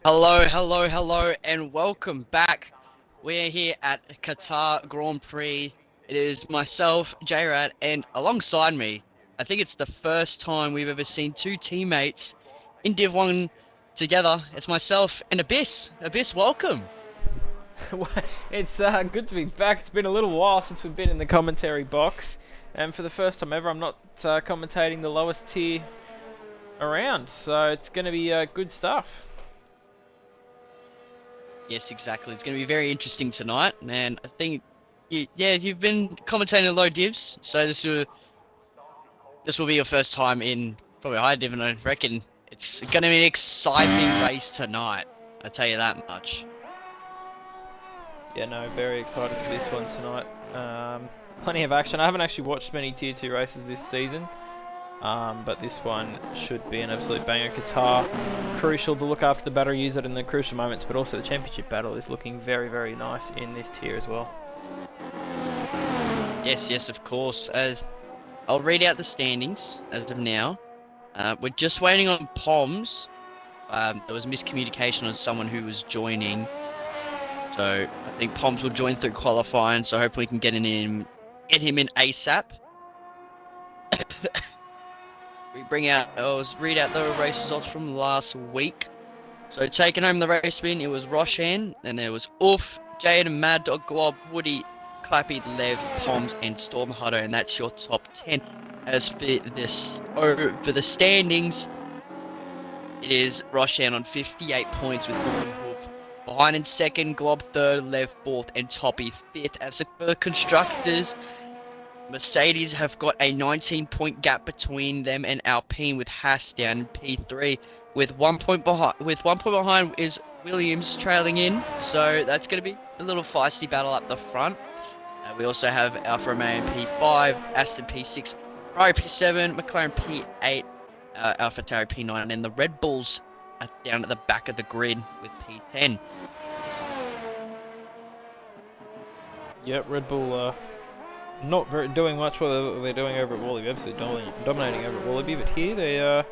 Hello, hello, hello, and welcome back. We're here at Qatar Grand Prix. It is myself, J-Rat, and alongside me, I think it's the first time we've ever seen two teammates in Div 1 together. It's myself and Abyss. Abyss, welcome. It's good to be back. It's been a little while since we've been in the commentary box, and for the first time ever, I'm not commentating the lowest tier around, so it's going to be good stuff. Yes, exactly. It's going to be very interesting tonight, and I think, you've been commentating the low divs, so this will be your first time in probably high div, and I reckon it's going to be an exciting race tonight. I tell you that much. Yeah, no, very excited for this one tonight. Plenty of action. I haven't actually watched many Tier 2 races this season, but this one should be an absolute banger. Qatar, crucial to look after the battery, use it in the crucial moments, but also the championship battle is looking very, very nice in this tier as well. Yes, yes, of course. As I'll read out the standings as of now. We're just waiting on Poms. There was miscommunication on someone who was joining, so I think Poms will join through qualifying. So hopefully we can get him in ASAP. Read out the race results from last week. So taking home the race win, it was Roshan, and there was Oof, Jade, Mad Dog, Glob, Woody, Clappy, Lev, Poms, and Storm Hutto, and that's your top 10. As for for the standings, it is Roshan on 58 points with Oof. Behind in second, Glob third, Lev fourth, and Toppy fifth. As for the constructors, Mercedes have got a 19-point gap between them and Alpine, with Haas down in P3 with 1 point behind. With 1 point behind is Williams trailing in, so that's going to be a little feisty battle up the front. We also have Alfa Romeo P5, Aston P6, Ferrari P7, McLaren P8, AlphaTauri P9, and the Red Bulls are down at the back of the grid with P10. Yep, Red Bull not doing much what they're doing over at Wallaby. Absolutely dominating over at Wallaby, but here they are a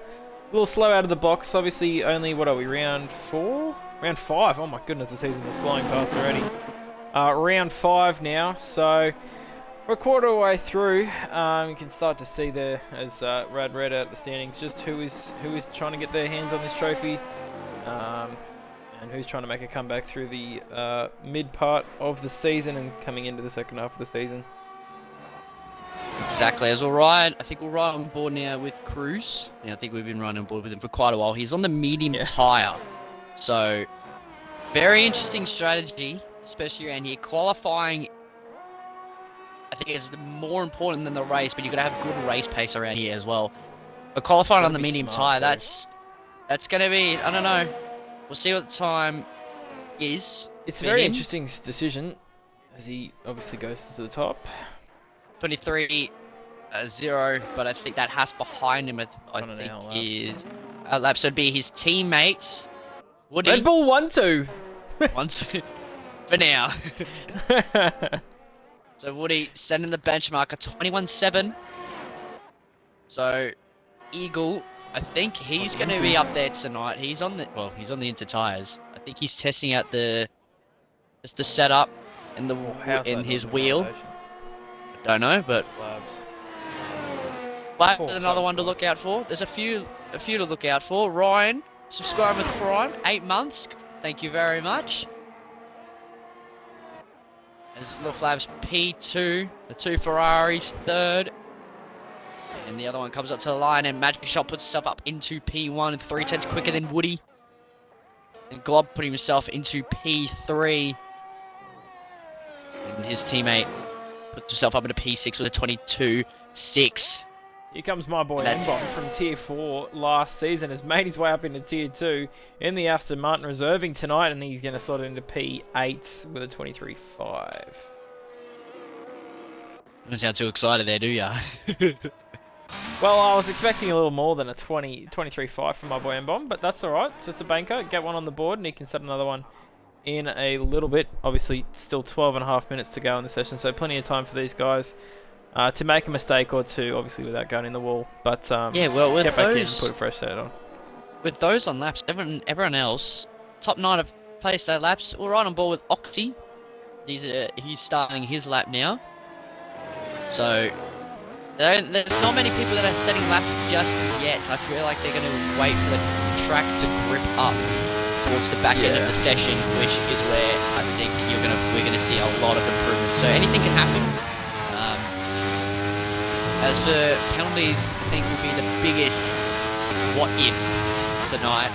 little slow out of the box. Obviously, only, what are we, round 4? Round 5. Oh my goodness, the season was flying past already. Round 5 now, so we're a quarter of the way through. You can start to see there, as Rad read out the standings, just who is trying to get their hands on this trophy, and who's trying to make a comeback through the mid part of the season and coming into the second half of the season. Exactly, as I think we'll ride on board now with Cruz. And I think we've been riding on board with him for quite a while. He's on the medium tyre. So, very interesting strategy, especially around here. Qualifying, I think, is more important than the race, but you've got to have good race pace around here as well. But qualifying on the medium tyre, that's going to be, I don't know. We'll see what the time is. It's a very interesting decision, as he obviously goes to the top. 23-0, but I think that Haas behind him, I think, is a lap. So it'd be his teammates. Woody. Red Bull 1-2. 1-2 for now. So Woody setting the benchmark at 21-7. So Eagle, I think he's going to be up there tonight. He's on the Inter tires. I think he's testing out just the setup and his wheel. Don't know, but Labs is another one to look out for. There's a few to look out for. Ryan, subscribe with Prime, 8 months. Thank you very much. As Little Labs P2, the 2 Ferraris, 3rd. And the other one comes up to the line, and Magic Shot puts himself up into P1, and 3/10 quicker than Woody. And Glob putting himself into P3. And his teammate puts himself up into P6 with a 22.6. Here comes my boy Mbot from Tier 4 last season. Has made his way up into Tier 2 in the Aston Martin reserving tonight, and he's going to slot it into P8 with a 23.5. Don't sound too excited there, do ya? Well, I was expecting a little more than a 23.5 from my boy Mbom, but that's alright. Just a banker. Get one on the board, and he can set another one in a little bit. Obviously, still 12.5 minutes to go in the session, so plenty of time for these guys to make a mistake or two, obviously without going in the wall. But yeah, well, with get back in and put a fresh set on. With those on laps, everyone else top 9 of Playstation laps. We're right on board with Oxy. He's starting his lap now. So there's not many people that are setting laps just yet. I feel like they're going to wait for the track to grip up towards the back end of the session, which is where I think we're gonna see a lot of improvements. So anything can happen. As for penalties, I think will be the biggest what if tonight.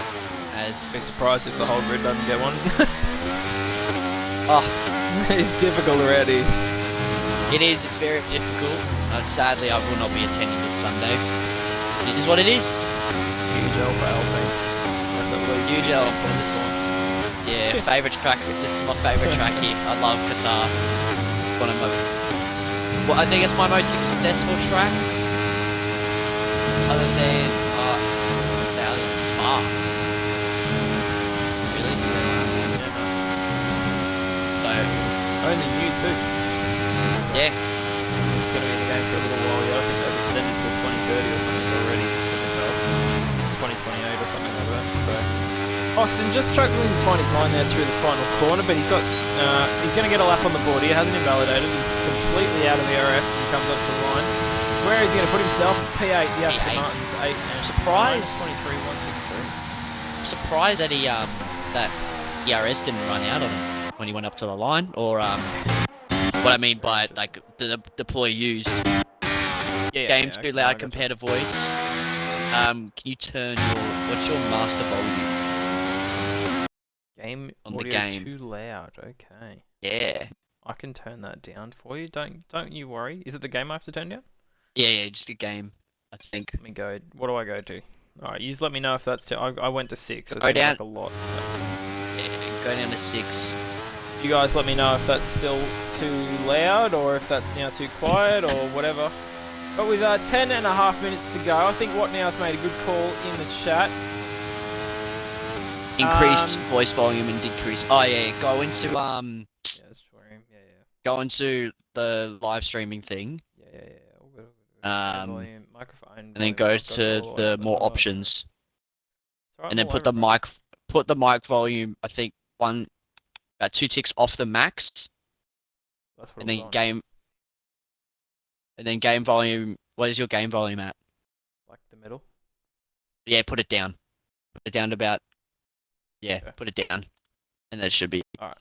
As Be surprised if the whole grid doesn't get one. oh, It's difficult already. it is. It's very difficult. Sadly, I will not be attending this Sunday. It is what it is. Huge L for Alpine. That's at least Huge L for this. Yeah, favourite track. This is my favourite track here. I love Qatar. One of my. Well, I think it's my most successful track. Other than Spa. Really? So. Only you too. Yeah. It's going to be in the game for a little while. Yeah, I think they've extended to 2030 or something already. 2028 or something like that. So. Oxen just struggling to find his line there through the final corner, but he's going to get a lap on the board. He hasn't invalidated. He's completely out of the RS and comes up to the line. Where is he going to put himself? P8, the Aston Martin's 8. I'm surprised. 23.163. I'm surprised that that ERS didn't run out on him when he went up to the line, or what I mean by like the deploy used. Game's too loud compared to voice. Can you turn what's your master volume? Game on the audio game. Too loud. Okay. Yeah. I can turn that down for you. Don't you worry. Is it the game I have to turn down? Yeah, just a game, I think. Let me go. What do I go to? Alright, you just let me know if that's too. I went to 6. That Go seems down. like a lot. Yeah, go down to 6. You guys let me know if that's still too loud or if that's now too quiet or whatever. But with 10.5 minutes to go, I think What Now's made a good call in the chat. Increased voice volume and decrease. Oh yeah, go into Yeah, that's true. Yeah. go into the live streaming thing. Yeah. All good. Volume, microphone. And then go to the more options. Right, And then put the mic volume, I think about 2 ticks off the max. That's what And then game volume, what is your game volume at? Like the middle? Yeah, put it down. Put it down to about, put it down. And that should be. Alright.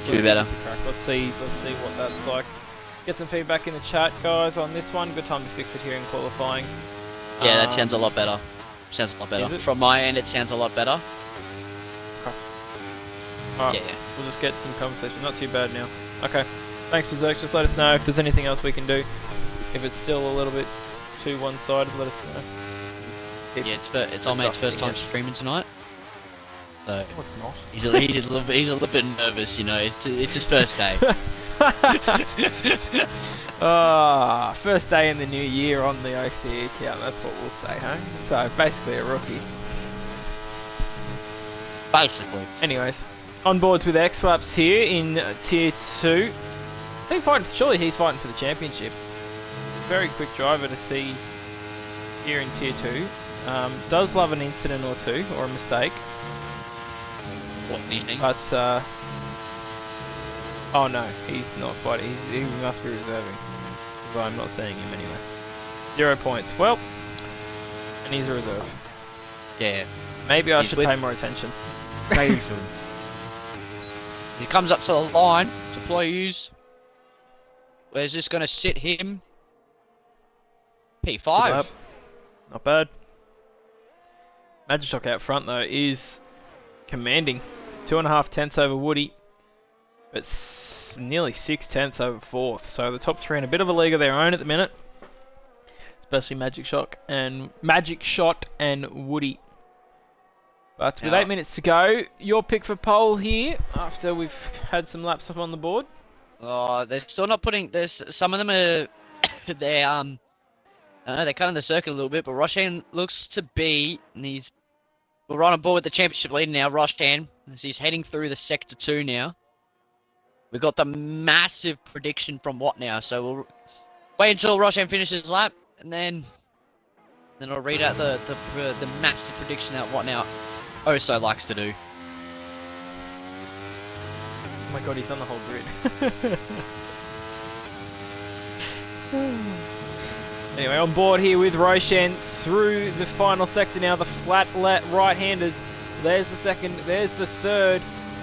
Do better. Let's see what that's like. Get some feedback in the chat, guys, on this one. Good time to fix it here in qualifying. Yeah, that sounds a lot better. Sounds a lot better. From my end, it sounds a lot better. Alright, we'll just get some conversation. Not too bad now. Okay. Thanks for Zerk. Just let us know if there's anything else we can do. If it's still a little bit too one-sided, let us know. Yeah, it's our mate's first time streaming tonight. So No, it's not. he's a little bit nervous, you know. It's his first day. First day in the new year on the OCE account, that's what we'll say, huh? So, basically a rookie. Basically. Anyways, on boards with X-Laps here in Tier 2. Surely he's fighting for the championship. Very quick driver to see here in Tier 2. Does love an incident or two, or a mistake. What, anything? But, oh no, he's not fighting. He must be reserving. Because I'm not seeing him anyway. 0 points. Well, and he's a reserve. Yeah. Maybe I should pay more attention. Maybe. He comes up to the line, deploy use. Where's this gonna sit him? P5. Not bad. Magic Shock out front though is commanding. 2.5 tenths over Woody. But nearly 6 tenths over 4th. So the top 3 in a bit of a league of their own at the minute. Especially Magic Shot and Woody. But with 8 minutes to go, your pick for pole here after we've had some laps off on the board. Oh, they're still not putting. There's some of them are. They're kind of the circle a little bit, but Roshan looks to be. And we're right on board with the championship lead now. Roshan, as he's heading through the sector 2 now. We've got the massive prediction from What Now, so we'll wait until Roshan finishes his lap, and then I'll read out the massive prediction that What Now also likes to do. Oh my god, he's on the whole grid. Anyway, on board here with Roshan through the final sector now. The flat right-handers. There's the second, there's the third.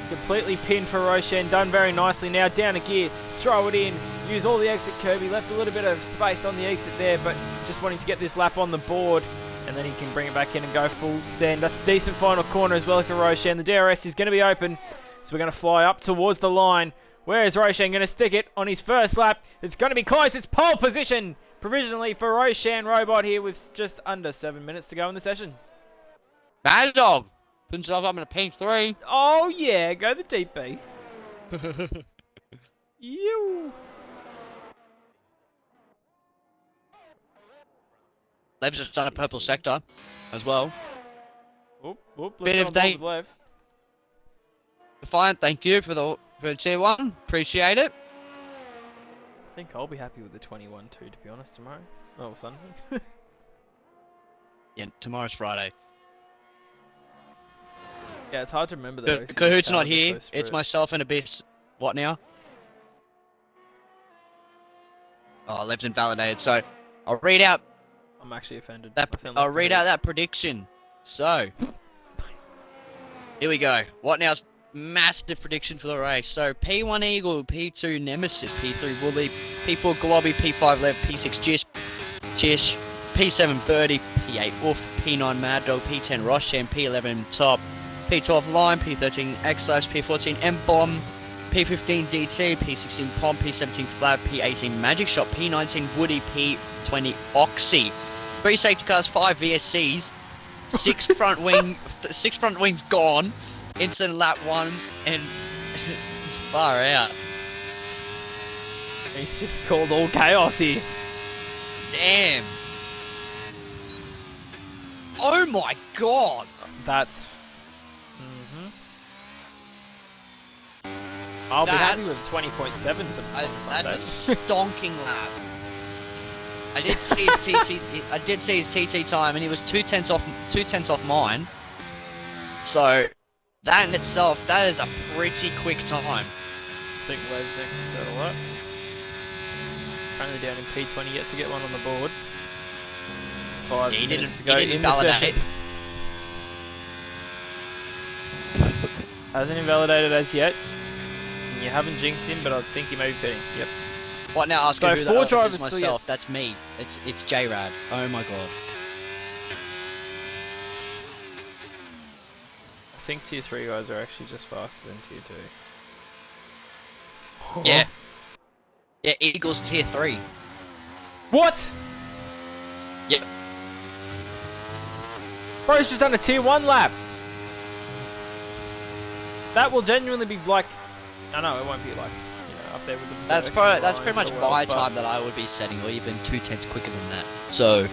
Completely pinned for Roshan. Done very nicely now. Down a gear. Throw it in. Use all the exit curb. He left a little bit of space on the exit there, but just wanting to get this lap on the board. And then he can bring it back in and go full send. That's a decent final corner as well for Roshan. The DRS is going to be open. So we're going to fly up towards the line. Where is Roshan going to stick it on his first lap? It's going to be close. It's pole position provisionally for Roshan Robot here with just under 7 minutes to go in the session. Mad Dog. Put himself up in a P3. Oh yeah, go the DP. You. Lev's just done a purple sector as well. Oop, oop, Bit of let's Lev. Fine, thank you for the tier 1. Appreciate it. I think I'll be happy with the 21 too, to be honest, tomorrow. Oh, Sunday. Yeah, tomorrow's Friday. Yeah, it's hard to remember though. Cahoot's not here. It's myself and Abyss. What now? Oh, Lev's invalidated. So, I'll read out. I'm actually offended. I'll read out that prediction. So, here we go. What now's massive prediction for the race. So, P1 Eagle, P2 Nemesis, P3 Woolly, P4 Globby, P5 Lev, P6 Jish, P7 Birdie, P8 Wolf, P9 Mad Dog, P10 Roshan, P11 Top, P12 Lime, P13 X-Slash, P14 M-Bomb, P15 DT, P16 Pom, P17 Flab, P18 Magic Shot, P19 Woody, P20 Oxy. 3 safety cars, 5 VSCs, 6 front wings gone, instant lap 1, and far out. He's just called all chaos here. Damn. Oh my god. That's... I'll be happy with 20.7s. That's a stonking lap. I did see his TT time, and he was 2/10 off mine. So that in itself, that is a pretty quick time. I think Lev's next to settle up. Currently down in P20, yet to get one on the board. 5 minutes to go in the session. Hasn't invalidated as yet. You haven't jinxed him, but I think he may be pitting. Yep. What now? Ask so who 4 that drivers is myself. That's me. It's J-Rad. Oh my god. I think tier 3 guys are actually just faster than tier 2. Yeah. Yeah, Eagles tier 3. What? Yep. Bro's just done a tier 1 lap. That will genuinely be like... I know, it won't be like, you know, up there with the... That's pretty much my time that I would be setting, or even 2/10 quicker than that. So...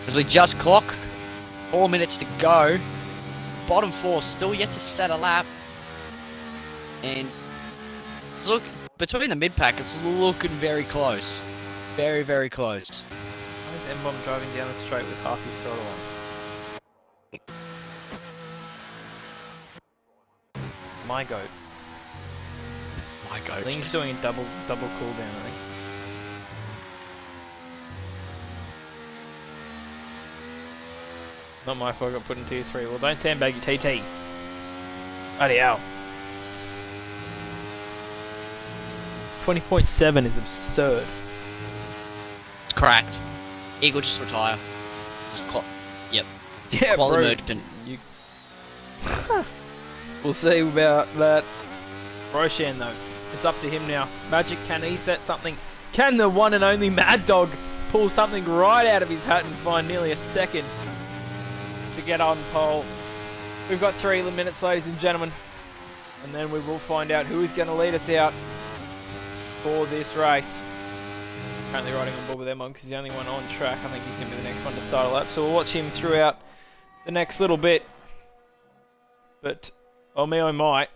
As we just clock, 4 minutes to go. Bottom 4 still yet to set a lap. And... Look, between the mid-pack, it's looking very close. Very, very close. Why is M-Bomb driving down the straight with half his throttle on? My goat. My goat. I think he's doing a double cooldown, I think. Not my fault I got put in tier 3. Well, don't sandbag your TT. Bloody hell. 20.7 is absurd. It's cracked. Eagle just retire. Yep. Yeah, bro. Merchant. You... We'll see about that. Roshan though, it's up to him now. Magic, can he set something? Can the one and only Mad Dog pull something right out of his hat and find nearly a second to get on pole? We've got 3 minutes, ladies and gentlemen, and then we will find out who is going to lead us out for this race. Currently riding on board with M1 because he's the only one on track. I think he's going to be the next one to start a lap, so we'll watch him throughout the next little bit. But oh me, oh my,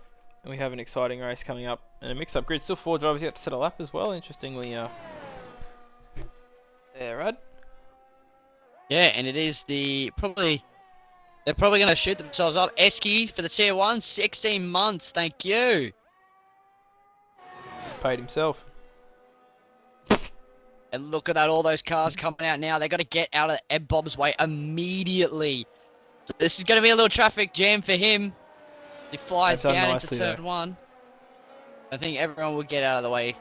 we have an exciting race coming up and a mix-up grid. Still 4 drivers yet to set a lap as well. Interestingly, there, Rad. Yeah, and it is probably They're probably going to shoot themselves up. Esky for the tier 1, 16 months. Thank you. Paid himself. And look at that, all those cars coming out now. They got to get out of Ed Bob's way immediately. So this is going to be a little traffic jam for him. He flies They've done down nicely, into turn 1. I think everyone will get out of the way.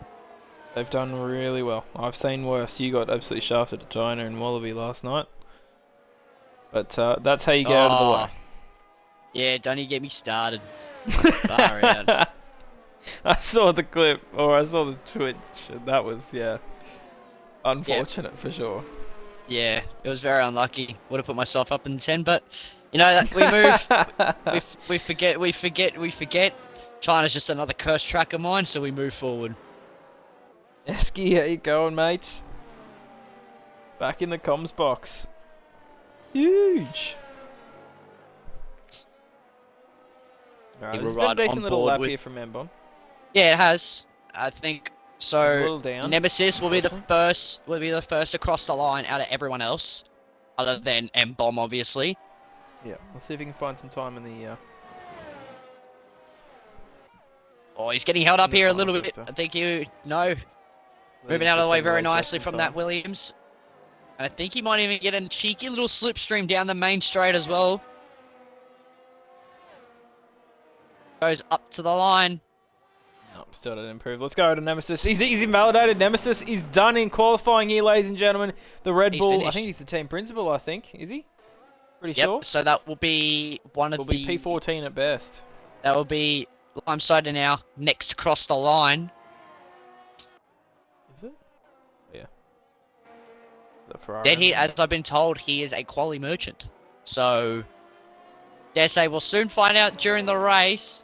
They've done really well. I've seen worse. You got absolutely shafted at China and Wallaby last night. But that's how you get out of the way. Yeah, don't even get me started. Far out. I saw the clip, or I saw the Twitch, and that was, yeah, unfortunate for sure. Yeah, it was very unlucky. Would have put myself up in 10, but you know that we move. we forget. China's just another cursed track of mine, so we move forward. Esky, how you going, mate? Back in the comms box. Huge. Alright, this has been a decent little lap here from Mbom. Yeah, it has. I think so. A little down, Nemesis will be the first. Will be the first across the line out of everyone else, other than M-Bomb, obviously. Yeah, we'll see if he can find some time in the. Oh, he's getting held up here a little bit. I think moving out of the way very nicely from that Williams. And I think he might even get a cheeky little slipstream down the main straight as well. Goes up to the line. Oh, still didn't improve. Let's go to Nemesis. He's invalidated. Nemesis is done in qualifying here, ladies and gentlemen. The Red Bull, finished. I think he's the team principal, I think. Is he? Pretty sure. So that will be one of the... Will be P14 at best. That will be Limeside now, next across the line. Is it? Yeah. The Ferrari. Dead Heat, as I've been told, he is a quali merchant. So, dare say we'll soon find out during the race.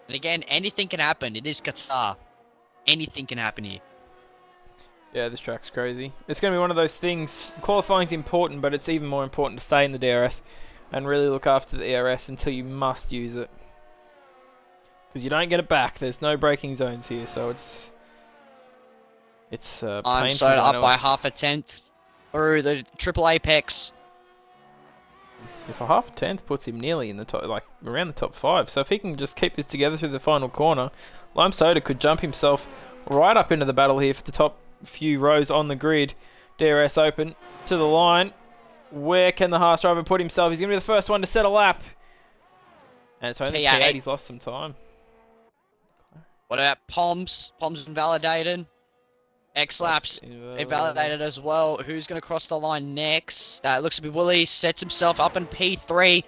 And again, anything can happen. It is Qatar. Anything can happen here. Yeah, this track's crazy. It's going to be one of those things. Qualifying's important, but it's even more important to stay in the DRS and really look after the ERS until you must use it. Because you don't get it back. There's no braking zones here, so it's I'm painful. so up by half a tenth through the triple apex. If a half a tenth puts him nearly in the top, like around the top 5. So if he can just keep this together through the final corner, Lime Soda could jump himself right up into the battle here for the top few rows on the grid. DRS open to the line. Where can the Haas driver put himself? He's going to be the first one to set a lap. And it's only P8. He's lost some time. What about Poms? Poms invalidated. X-Laps invalidated as well. Who's going to cross the line next? Looks to be Willie. Sets himself up in P3.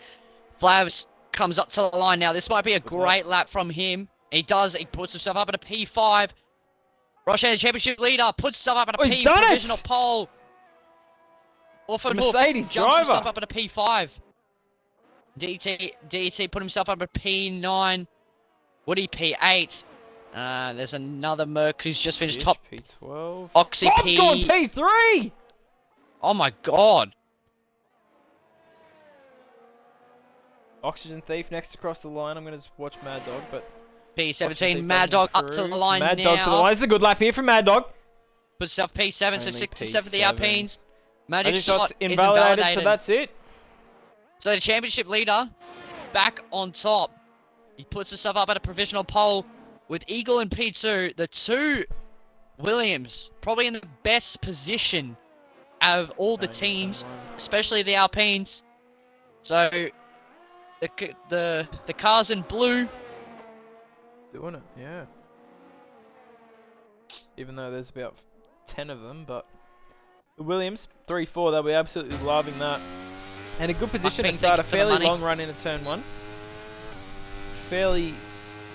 Flavs comes up to the line now. This might be a great lap from him. He does. He puts himself up at a P5. Roshan, the championship leader, puts himself up at a P provisional pole. The Mercedes driver jumps himself up at a P5. DT put himself up at a P9. Woody P8. There's another Merc who's just finished top. P12. Oxy P. Gone P3. Oh my god. Oxygen Thief next across the line. I'm gonna just watch Mad Dog, but P17 Mad Dog up to the line now. Mad Dog to the line. It's a good lap here from Mad Dog. Puts himself P7, so 6 to 7 for the Alpines. Magic Shot is invalidated, so that's it. So the championship leader back on top. He puts himself up at a provisional pole with Eagle and P2. The two Williams probably in the best position out of all the teams, especially the Alpines. So the cars in blue. Doing it, yeah. Even though there's about 10 of them, but the Williams 3-4, they'll be absolutely loving that. And a good position to start a fairly long run into turn 1. Fairly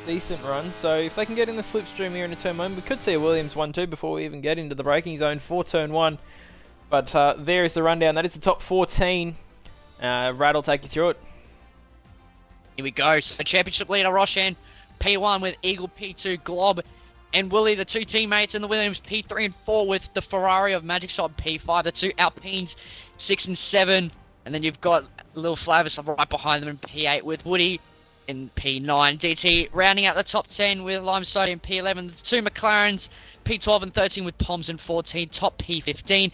decent run, so if they can get in the slipstream here into turn 1, we could see a Williams 1-2 before we even get into the braking zone for turn 1. But there is the rundown. That is the top 14. Rad will take you through it. Here we go. So championship leader Roshan, P1 with Eagle, P2 Glob, and Willie, the two teammates in the Williams, P3 and 4 with the Ferrari of Magic Shot, P5, the two Alpines, 6 and 7. And then you've got Lil Flavis right behind them in P8 with Woody in P9. DT rounding out the top 10 with Limestone in P11. The two McLarens, P12 and 13 with Poms in 14. Top P15.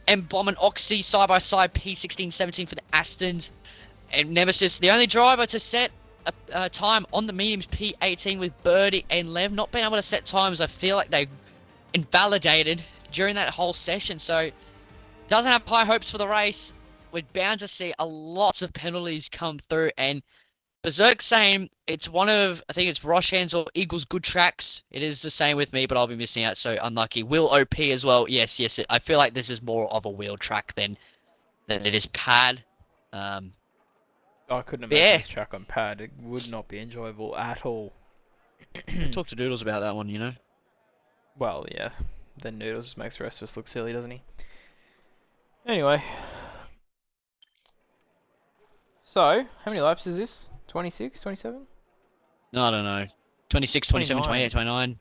and Bomb and Oxy side by side, P16, 17 for the Astons. And Nemesis, the only driver to set a time on the mediums, P18 with Birdie and Lev. Not being able to set times, I feel like they invalidated during that whole session. So, doesn't have high hopes for the race. We're bound to see a lots of penalties come through. And Berserk saying it's one of, I think it's Roshan's or Eagle's good tracks. It is the same with me, but I'll be missing out, so unlucky. Will OP as well. Yes, I feel like this is more of a wheel track than it is pad. I couldn't imagine this track on pad. It would not be enjoyable at all. Talk to Doodles about that one, you know. Well, yeah. Then Noodles just makes the rest of us look silly, doesn't he? Anyway. So, how many laps is this? 26, 27? No, I don't know. 26, 27, 28, 29.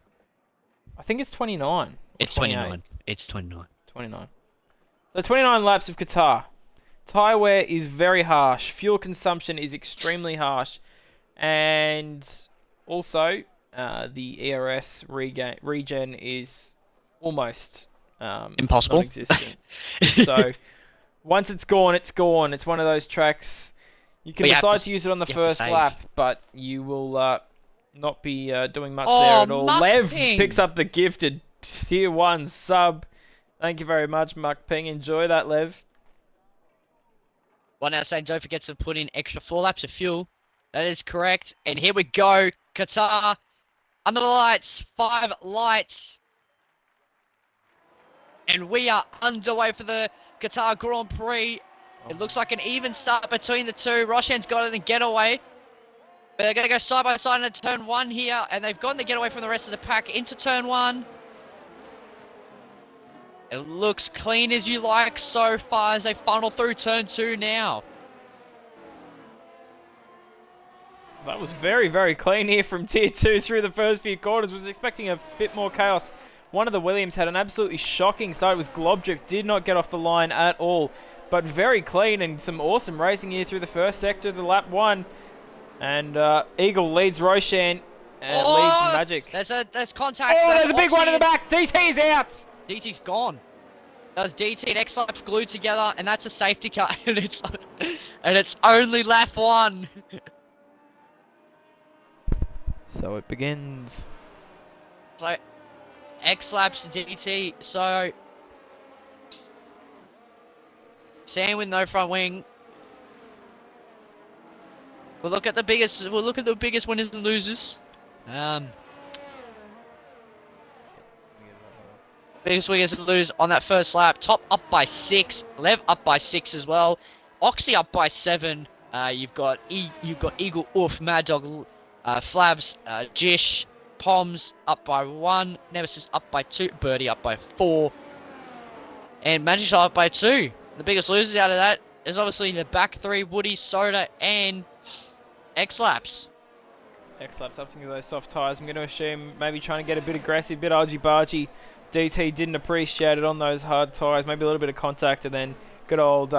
I think it's 29. It's 29. It's 29. 29. So 29 laps of Qatar. Tyre wear is very harsh. Fuel consumption is extremely harsh. And also, the ERS regen is almost impossible. Non-existent. So, once it's gone, it's gone. It's one of those tracks. You can decide to use it on the first lap, but you will not be doing much there at all. Lev picks up the gifted tier 1 sub. Thank you very much, Muck Ping. Enjoy that, Lev. One out saying don't forget to put in extra 4 laps of fuel. That is correct. And here we go. Qatar. Under the lights. 5 lights. And we are underway for the Qatar Grand Prix. It looks like an even start between the two. Roshan's got it in the getaway. But they're going to go side by side into turn 1 here. And they've gotten the getaway from the rest of the pack into turn 1. It looks clean as you like so far as they funnel through turn 2 now. That was very, very clean here from tier 2 through the first few quarters. Was expecting a bit more chaos. One of the Williams had an absolutely shocking start. It was Globjuk, did not get off the line at all. But very clean and some awesome racing here through the first sector of the lap 1. And Eagle leads Roshan and leads Magic. There's contact. Oh, there's a big one in the back. DT's out. DT's gone. That was DT and X-Lap glued together, and that's a safety car, and it's only lap 1. So it begins. So X-Laps DT. So Sam with no front wing. We'll look at the biggest. We'll look at the biggest winners and losers. Biggest winners and losers on that first lap. Top up by 6. Lev up by 6 as well. Oxy up by 7. You've got Eagle, Oof, Mad Dog, Flabs, Jish, Poms up by 1. Nemesis up by 2. Birdie up by 4. And Magic Shot up by 2. The biggest losers out of that is obviously the back 3, Woody, Soda, and X-Laps. X-Laps up to those soft tyres. I'm going to assume maybe trying to get a bit aggressive, a bit argy-bargy. DT didn't appreciate it on those hard tyres. Maybe a little bit of contact and then good old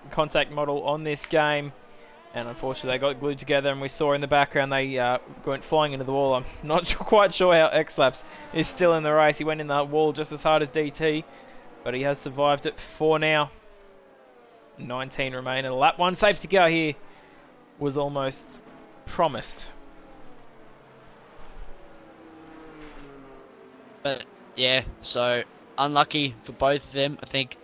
contact model on this game. And unfortunately they got glued together and we saw in the background they went flying into the wall. I'm not quite sure how X-Laps is still in the race. He went in that wall just as hard as DT. But he has survived it for now. 19 remain and lap 1 safety car here was almost promised. But yeah, so unlucky for both of them. I think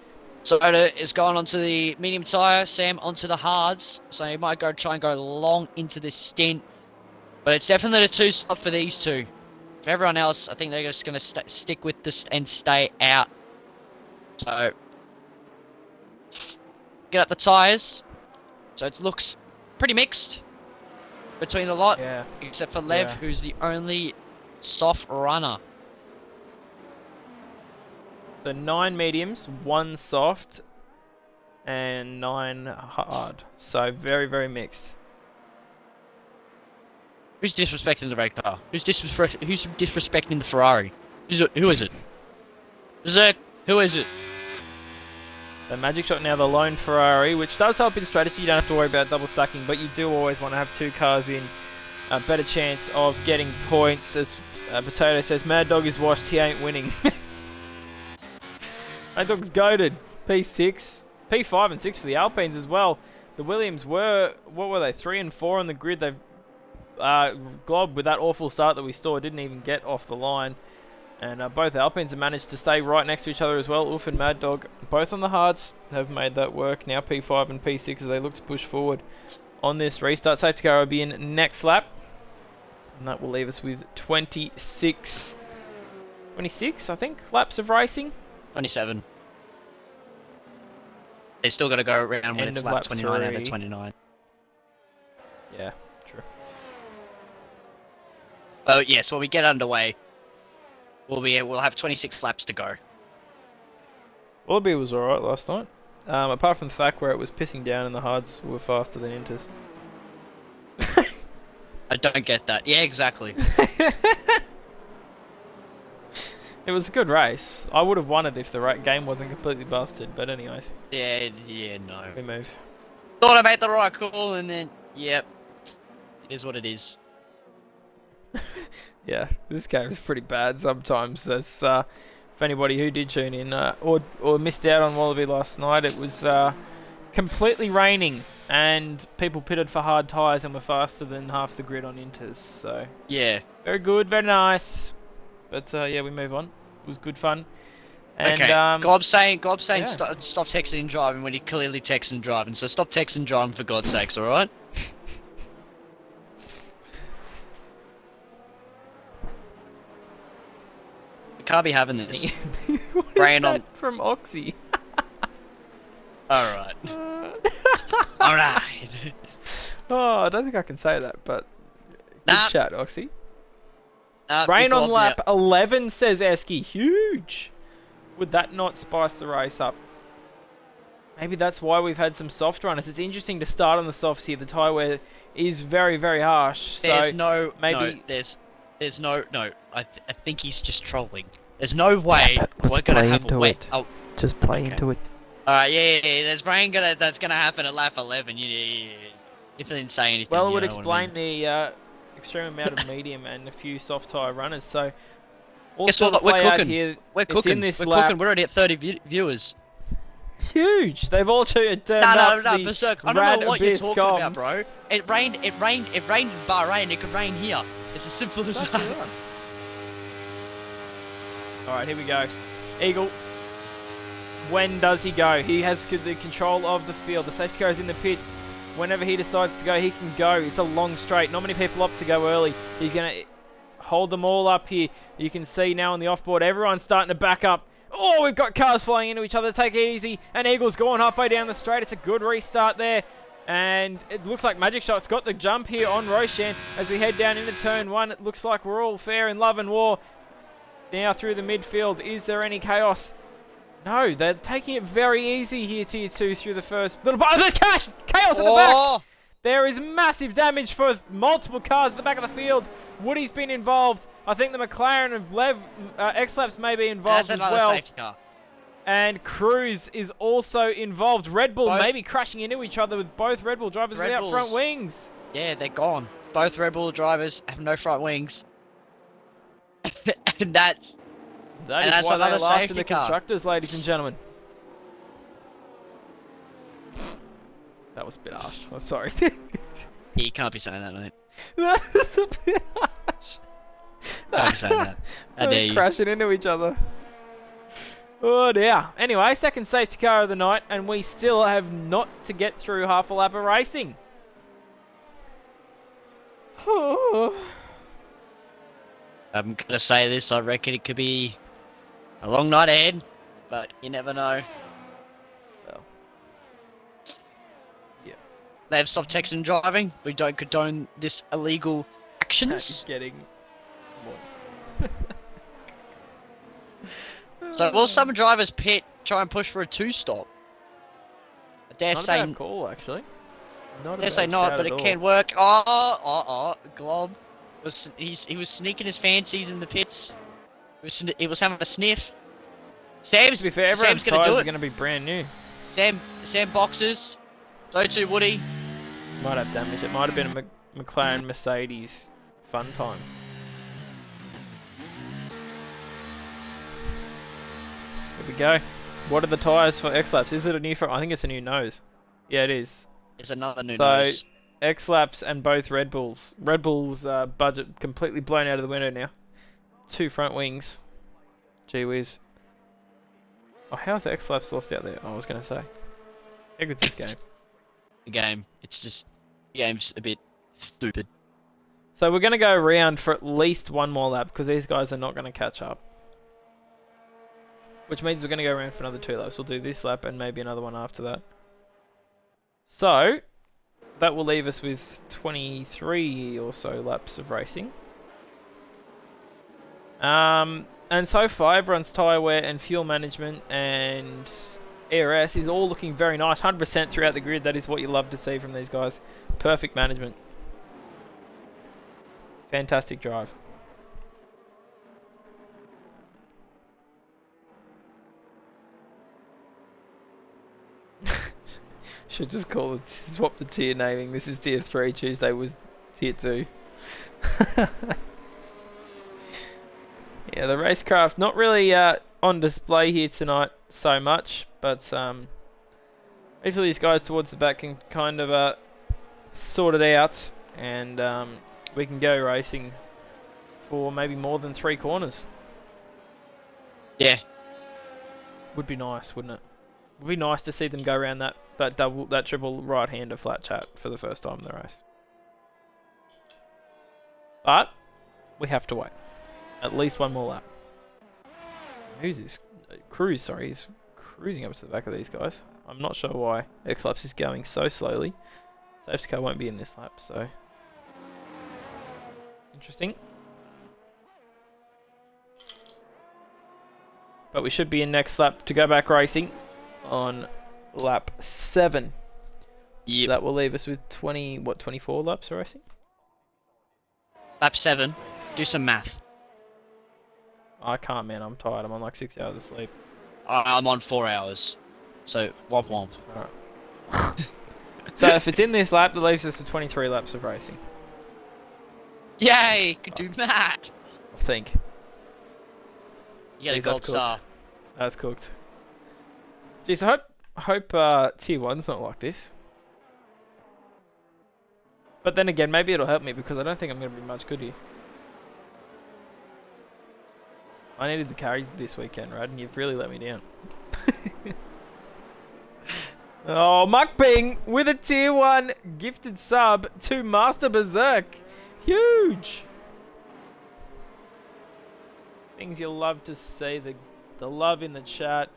Soda is going onto the medium tyre, Sam onto the hards, so he might try and go long into this stint. But it's definitely a 2 stop for these two. For everyone else, I think they're just going to stick with this and stay out. So get up the tyres. So it looks pretty mixed between the lot, except for Lev, who's the only soft runner. So 9 mediums, 1 soft, and 9 hard. So very, very mixed. Who's disrespecting the red car? Who's disrespecting the Ferrari? Who is it? Berserk, who is it? The Magic Shot now the lone Ferrari, which does help in strategy. You don't have to worry about double stacking, but you do always want to have 2 cars in. A better chance of getting points. As Potato says, Mad Dog is washed, he ain't winning. Mad Dog's goated. P6, P5 and 6 for the Alpines as well. The Williams were, what were they, 3 and 4 on the grid. They've Glob, with that awful start that we saw, didn't even get off the line. And both Alpines have managed to stay right next to each other as well. Oof and Mad Dog, both on the hards, have made that work. Now P5 and P6 as they look to push forward on this restart. Safety car will be in next lap. And that will leave us with 26, I think, laps of racing. 27. They still got to go around when End it's of lap lap 29 out 3. of 29. Yeah, true. Oh yes, when we get underway, we'll have 26 laps to go. Wallaby was alright last night. Apart from the fact where it was pissing down and the hards were faster than Inters. I don't get that. Yeah, exactly. It was a good race. I would have won it if the game wasn't completely busted, but anyways. Yeah, no. We move. Thought I made the right call, and then, yep. It is what it is. Yeah, this game is pretty bad sometimes. For anybody who did tune in or missed out on Wallaby last night, it was completely raining and people pitted for hard tyres and were faster than half the grid on Inters. So yeah, very good, very nice. But yeah, we move on. It was good fun. And, okay, Glob's saying yeah. stop texting and driving when he clearly texts and driving. So stop texting and driving for God's sakes, all right? We can't be having this. What is Rain that on from Oxy? All right, all right. Oh, I don't think I can say that, but good Nah. chat, Oxy. Big Rain on Glob, lap 11, says Esky. Huge. Would that not spice the race up? Maybe that's why we've had some soft runners. It's interesting to start on the softs here. The tyre wear is very, very harsh. There's So no, maybe there's no. I think he's just trolling. There's no way but we're gonna play have a into wet. it. Oh, just play okay. into it. alright, yeah. There's rain that's gonna happen at lap 11. Yeah. If I didn't say anything. Well, it you would know what I explain mean. the extreme amount of medium and a few soft tyre runners. So Guess also what? to We're play out cooking. here, We're it's cooking. in this We're lap. cooking. We're already at 30 viewers. Huge. They've all turned No, up no, the Berserk. I Rad don't know what you're Abyss talking about, comms. bro. It rained in Bahrain. It could rain here. It's as simple as that. Alright, here we go. Eagle. When does he go? He has the control of the field. The safety car is in the pits. Whenever he decides to go, he can go. It's a long straight. Not many people opt to go early. He's going to hold them all up here. You can see now on the offboard, everyone's starting to back up. Oh, we've got cars flying into each other. Take it easy. And Eagle's going halfway down the straight. It's a good restart there. And it looks like Magic Shot's got the jump here on Roshan as we head down into turn 1. It looks like we're all fair in love and war. Now through the midfield, is there any chaos? No, they're taking it very easy here, Tier 2, through the first little... Oh, there's chaos at the back! There is massive damage for multiple cars at the back of the field. Woody's been involved. I think the McLaren of X-Laps may be involved as well. Safety car. And Cruz is also involved. Red Bull Both- may be crashing into each other with both Red Bull drivers Red without front Bulls. wings. Yeah, they're gone. Both Red Bull drivers have no front wings. And that's... That And is that's why they another lasted safety the car. constructors, ladies and gentlemen. That was a bit harsh. I'm sorry. You can't be saying that, mate. That was a bit harsh. Can't be saying that. How dare They're you. crashing into each other. Oh dear. Anyway, second safety car of the night, and we still have not to get through half a lap of racing. I'm gonna say this, I reckon it could be a long night ahead, but you never know. Well, yeah. They've stopped texting and driving. We don't condone this illegal That actions. is getting worse. So will some drivers try and push for a 2-stop? I dare Not a say bad call, actually. Not a dare bad say not, shout but at it all. can work. Glob he was sneaking his fancies in the pits. He was having a sniff. To be fair, everyone's Sam's gonna tyres do are it. going to be brand new. Sam boxes. So too Woody. Might have damage. It might have been a McLaren Mercedes fun time. Here we go. What are the tyres for X-Laps? Is it a new front? I think it's a new nose. Yeah, it is. It's another new So, nose. X-Laps and both Red Bulls. Red Bull's budget completely blown out of the window now. 2 front wings. Gee whiz. Oh, how's X-Laps lost out there? I was going to say. How good's this game? The game. The game's a bit stupid. So we're going to go around for at least one more lap because these guys are not going to catch up. Which means we're going to go around for another 2 laps. We'll do this lap and maybe another one after that. So, that will leave us with 23 or so laps of racing. And so far, everyone's tyre wear and fuel management and ARS is all looking very nice. 100% throughout the grid. That is what you love to see from these guys. Perfect management. Fantastic drive. Should just call it, swap the tier naming. This is tier 3, Tuesday was tier 2. Yeah, the racecraft not really on display here tonight so much, but hopefully these guys towards the back can kind of sort it out, and we can go racing for maybe more than 3 corners. Yeah. Would be nice, wouldn't it? Would be nice to see them go around that triple right-hander flat chat for the first time in the race. But we have to wait. At least one more lap. Who's this? Cruz, sorry, he's cruising up to the back of these guys. I'm not sure why X-Laps is going so slowly. Safety car won't be in this lap, so interesting. But we should be in next lap to go back racing on lap 7. Yep. That will leave us with 24 laps of racing? Lap 7. Do some math. I can't, man. I'm tired. I'm on like 6 hours of sleep. I'm on 4 hours. So, womp womp. Alright. So if it's in this lap, that leaves us with 23 laps of racing. Yay! Could do math! I think. You get a Jeez, that's gold star. cooked. That's cooked. Jeez, I hope tier 1's not like this. But then again, maybe it'll help me because I don't think I'm going to be much good here. I needed the carry this weekend, Rad, and you've really let me down. Oh, Mukbing with a tier 1 gifted sub to Master Berserk. Huge! Things you'll love to see, the love in the chat.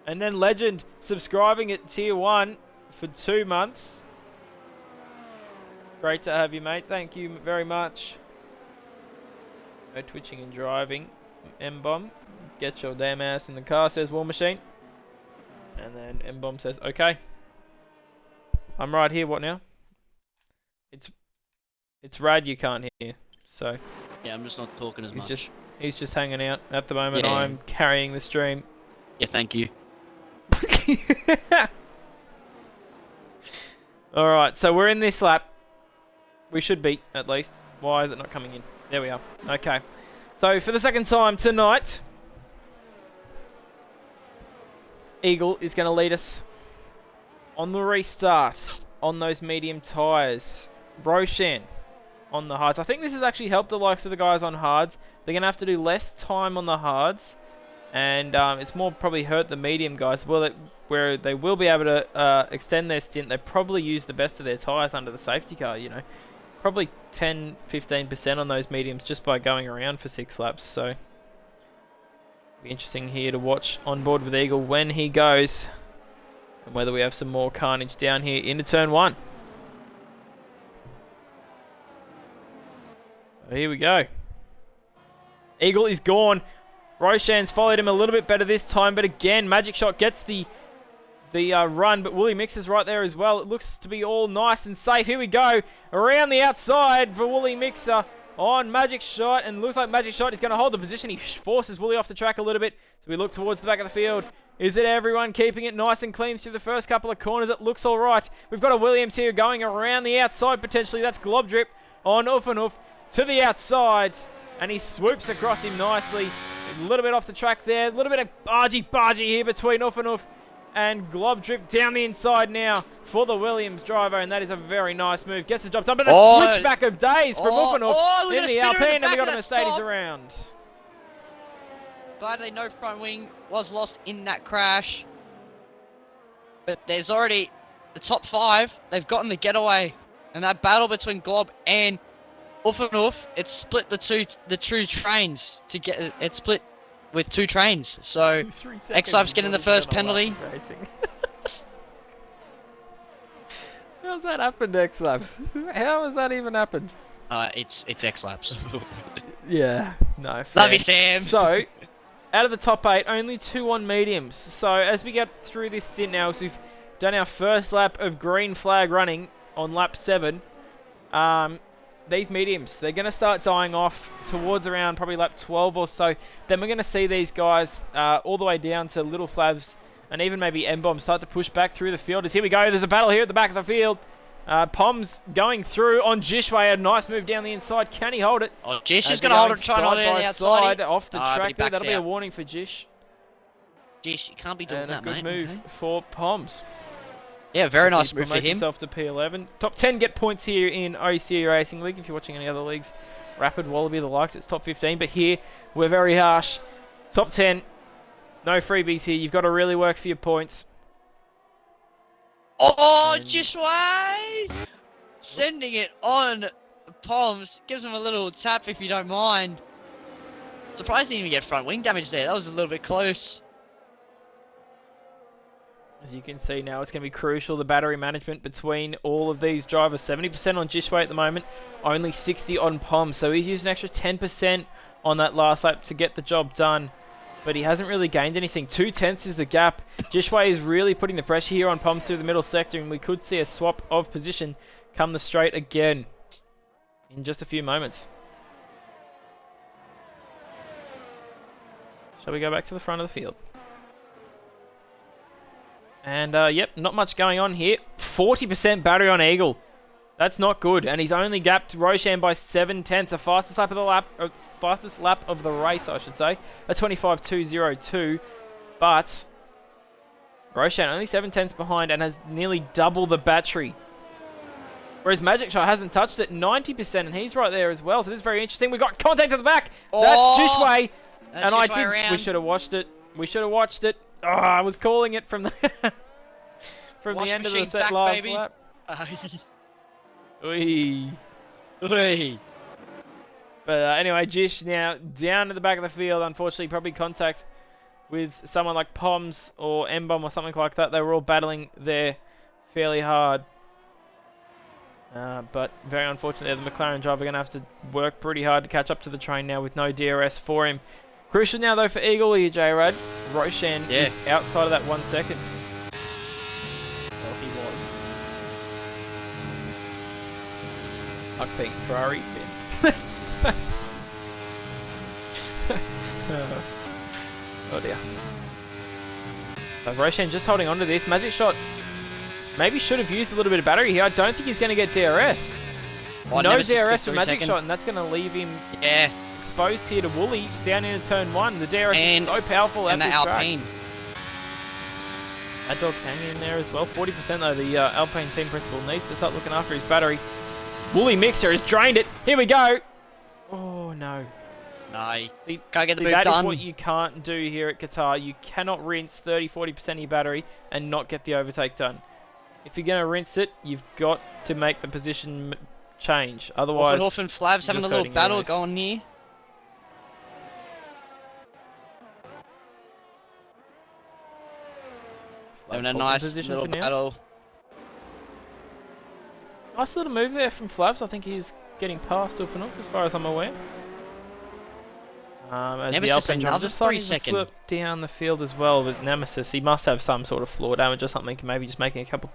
And then Legend subscribing at tier 1 for 2 months. Great to have you, mate. Thank you very much. No twitching and driving. M-Bomb, get your damn ass in the car, says War Machine. And then M-Bomb says, okay. I'm right here, what now? It's Rad you can't hear, so... Yeah, I'm just not talking as much. He's just hanging out at the moment. Yeah. I'm carrying the stream. Yeah, thank you. Alright, so we're in this lap. We should be, at least. Why is it not coming in? There we are. Okay. So, for the second time tonight, Eagle is going to lead us on the restart on those medium tyres. Roshan on the hards. I think this has actually helped the likes of the guys on hards. They're going to have to do less time on the hards, and it's more probably hurt the medium guys. Well, where they will be able to extend their stint, they probably use the best of their tyres under the safety car, you know. Probably 10-15% on those mediums just by going around for 6 laps. So, be interesting here to watch on board with Eagle when he goes, and whether we have some more carnage down here into turn 1. So here we go. Eagle is gone. Roshan's followed him a little bit better this time, but again, Magic Shot gets the run, but Wooly Mix is right there as well. It looks to be all nice and safe. Here we go, around the outside for Wooly Mixer on Magic Shot, and looks like Magic Shot is going to hold the position. He forces Wooly off the track a little bit, so we look towards the back of the field. Is it everyone keeping it nice and clean through the first couple of corners? It looks all right. We've got a Williams here going around the outside potentially. That's Globdrip on Oof and Oof to the outside, and he swoops across him nicely A little bit off the track there. A little bit of bargy here between Uffenhoff and Glob. Drip down the inside now for the Williams driver, and that is a very nice move. Gets the job done, but a switchback of days from Uffenhoff in the Alpine, and we got a Mercedes around. Gladly no front wing was lost in that crash. But there's already the top 5. They've gotten the getaway. And that battle between Glob and Uffenhoff, it's split the two trains to get it's split with 2 trains. So X-Lab's getting the first penalty. How's that happened, X-Labs? How has that even happened? It's X-Labs. Yeah, no. Fair. Love you, Sam. So, out of the top 8, only 2 on mediums. So as we get through this stint now, so we've done our first lap of green flag running on lap 7. These mediums, they're going to start dying off towards around probably lap 12 or so. Then we're going to see these guys all the way down to little flaps and even maybe M-Bomb start to push back through the field. As here we go, there's a battle here at the back of the field. Poms going through on Jishway, a nice move down the inside. Can he hold it? Oh, Jish is going to hold it, trying to hold it on the outside. Off the track there, that'll be a warning for Jish. Jish, you can't be doing that, mate. And a good move okay. for Poms. Yeah, very nice move for him. Himself to P11. Top 10 get points here in OCERL Racing League. If you're watching any other leagues, Rapid, Wallaby, the likes, it's top 15. But here, we're very harsh. Top 10. No freebies here. You've got to really work for your points. Oh, Jishway! Sending it on Poms. Gives him a little tap if you don't mind. Surprised he didn't even get front wing damage there. That was a little bit close. As you can see now, it's going to be crucial, the battery management between all of these drivers. 70% on Jishway at the moment, only 60 on Poms. So he's used an extra 10% on that last lap to get the job done. But he hasn't really gained anything. 2/10 is the gap. Jishway is really putting the pressure here on Poms through the middle sector, and we could see a swap of position come the straight again in just a few moments. Shall we go back to the front of the field? And, yep, not much going on here. 40% battery on Eagle. That's not good. And he's only gapped Roshan by 7/10. The fastest lap of the fastest lap of the race, I should say. A 25.202. But Roshan only 7/10 behind and has nearly double the battery. Whereas Magic Shot hasn't touched it, 90%, and he's right there as well. So this is very interesting. We've got contact at the back. Oh, that's Jishway. And Jishway I did. around. We should have watched it. We should have watched it. Oh, I was calling it from the from the end of the set last lap. Oi. Oi. But anyway, Jish now down to the back of the field. Unfortunately, probably contact with someone like Poms or M-Bomb or something like that. They were all battling there fairly hard. But very unfortunately, the McLaren driver going to have to work pretty hard to catch up to the train now with no DRS for him. Crucial now, though, for Eagle here, J-Rad. Roshan is outside of that 1 second. Well, he was. Like being Ferrari. Oh dear. So Roshan just holding on to this. Magic Shot maybe should have used a little bit of battery here. I don't think he's going to get DRS. Oh, no DRS for Magic Shot, and that's going to leave him exposed here to Wooly down into turn 1. The DRS is so powerful at this Alpine. That dog hanging in there as well. 40% though, the Alpine team principal needs to start looking after his battery. Woolly Mixer has drained it. Here we go. Oh no. No, can't get the move done. That is what you can't do here at Qatar. You cannot rinse 30-40% of your battery and not get the overtake done. If you're going to rinse it, you've got to make the position change. Otherwise, Off and Flav's having a little battle going here. Having a nice little battle. Nice little move there from Flavs. I think he's getting past Uffenhoff as far as I'm aware. As the Alpine driver just starting to slip down the field as well with Nemesis. He must have some sort of floor damage or something. Maybe just making a couple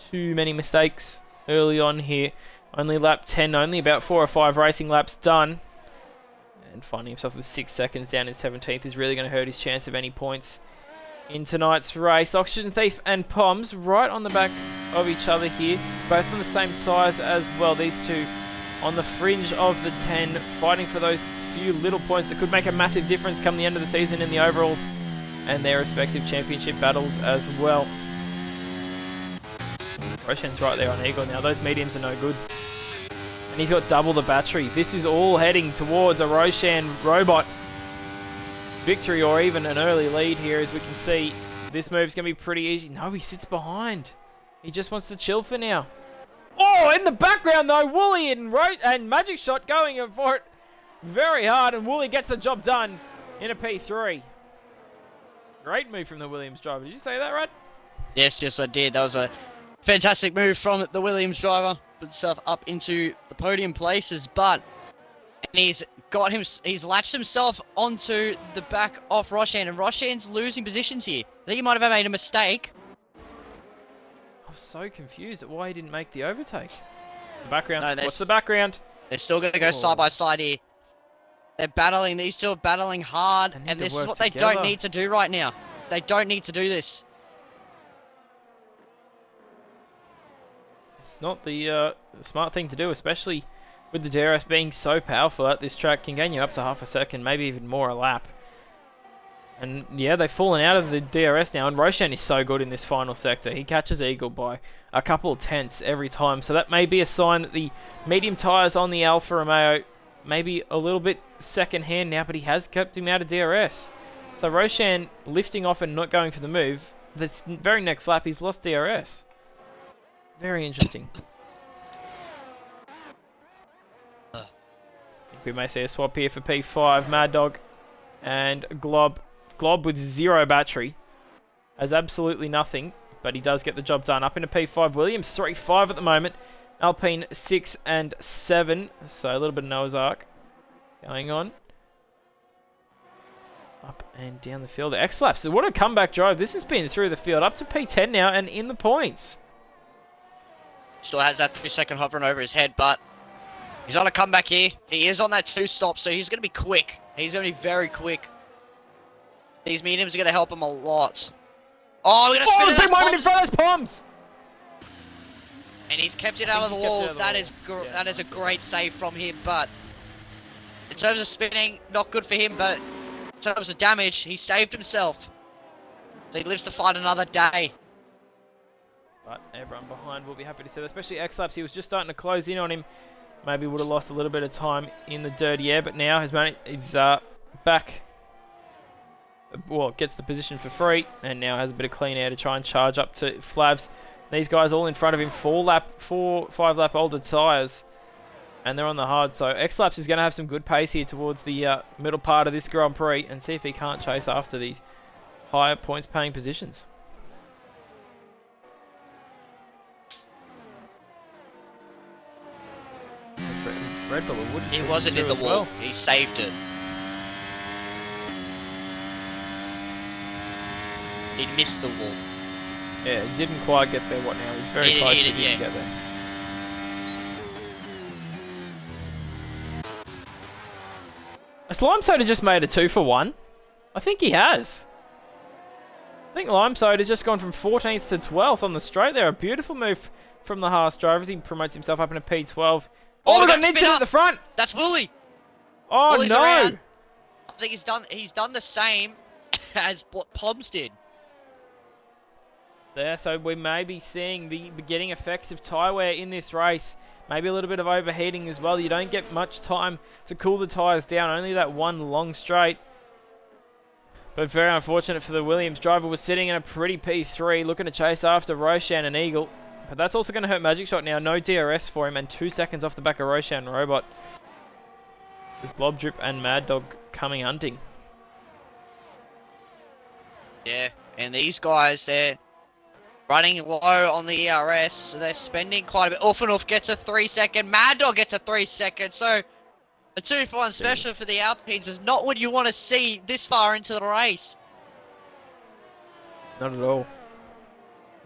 too many mistakes early on here. Only lap 10, only about 4 or 5 racing laps done. And finding himself with 6 seconds down in 17th is really going to hurt his chance of any points in tonight's race. Oxygen Thief and Poms right on the back of each other here. Both on the same size as well. These two on the fringe of the 10, fighting for those few little points that could make a massive difference come the end of the season in the overalls and their respective championship battles as well. Roshan's right there on Eagle now. Those mediums are no good. And he's got double the battery. This is all heading towards a Roshan robot victory or even an early lead here, as we can see. This move's going to be pretty easy. No, he sits behind. He just wants to chill for now. Oh, in the background though, Wooly and Magic Shot going in for it very hard, and Wooly gets the job done in a P3. Great move from the Williams driver. Did you say that, Rad? Yes, I did. That was a fantastic move from the Williams driver. Put himself up into the podium places, and he's latched himself onto the back of Roshan, and Roshan's losing positions here. I think he might have made a mistake. I was so confused at why he didn't make the overtake. The background. No, What's the background? They're still going to go side by side here. They're battling. These two are battling hard, and this is what they don't need to do right now. They don't need to do this. It's not the smart thing to do, especially with the DRS being so powerful at this track. Can gain you up to half a second, maybe even more a lap. And yeah, they've fallen out of the DRS now, and Roshan is so good in this final sector. He catches Eagle by a couple of tenths every time, so that may be a sign that the medium tyres on the Alfa Romeo may be a little bit second hand now, but he has kept him out of DRS. So Roshan lifting off and not going for the move. The very next lap, he's lost DRS. Very interesting. I think we may see a swap here for P5. Mad Dog and Glob. Glob with 0 battery has absolutely nothing, but he does get the job done. Up into P5. Williams 3-5 at the moment. Alpine 6 and 7. So a little bit of Noah's Ark going on. Up and down the field. X-Laps. What a comeback drive. This has been through the field. Up to P10 now and in the points. Still has that 3-second hovering over his head, but he's on a comeback here. He is on that 2-stop, so he's going to be quick. He's going to be very quick. These mediums are going to help him a lot. Oh, we're going to spin big moment in front of those palms! And he's kept it out of the wall. That is a great save from him, but in terms of spinning, not good for him, but in terms of damage, he saved himself. So he lives to fight another day. But everyone behind will be happy to see that, especially X-Laps. He was just starting to close in on him. Maybe would have lost a little bit of time in the dirty air, but now he's back. Well, gets the position for free, and now has a bit of clean air to try and charge up to Flavs. These guys all in front of him, 5 lap older tyres, and they're on the hard. So X-Laps is going to have some good pace here towards the middle part of this Grand Prix, and see if he can't chase after these higher points paying positions. Red Bull would. He wasn't in the wall. Well. He saved it. He missed the wall. Yeah, he didn't quite get there. What now? He's very close, but he didn't get there. Has Lime Soda just made a 2-for-1? I think he has. I think Lime Soda has just gone from 14th to 12th on the straight there. A beautiful move from the Haas drivers. He promotes himself up in a P12. Oh, we got Nidson at the front! That's Wooly! Oh, Wooly's no! Around. I think he's done the same as what Poms did. There, so we may be seeing the beginning effects of tyre wear in this race. Maybe a little bit of overheating as well. You don't get much time to cool the tyres down. Only that one long straight. But very unfortunate for the Williams driver. Was sitting in a pretty P3, looking to chase after Roshan and Eagle. But that's also going to hurt Magic Shot now. No DRS for him, and 2 seconds off the back of Roshan Robot. With Glob Drip and Mad Dog coming hunting. Yeah, and these guys, they're running low on the ERS, so they're spending quite a bit. Ulfanulf gets a 3-second, Mad Dog gets a 3-second, so a 2-for-1 special for the Alpines is not what you want to see this far into the race. Not at all.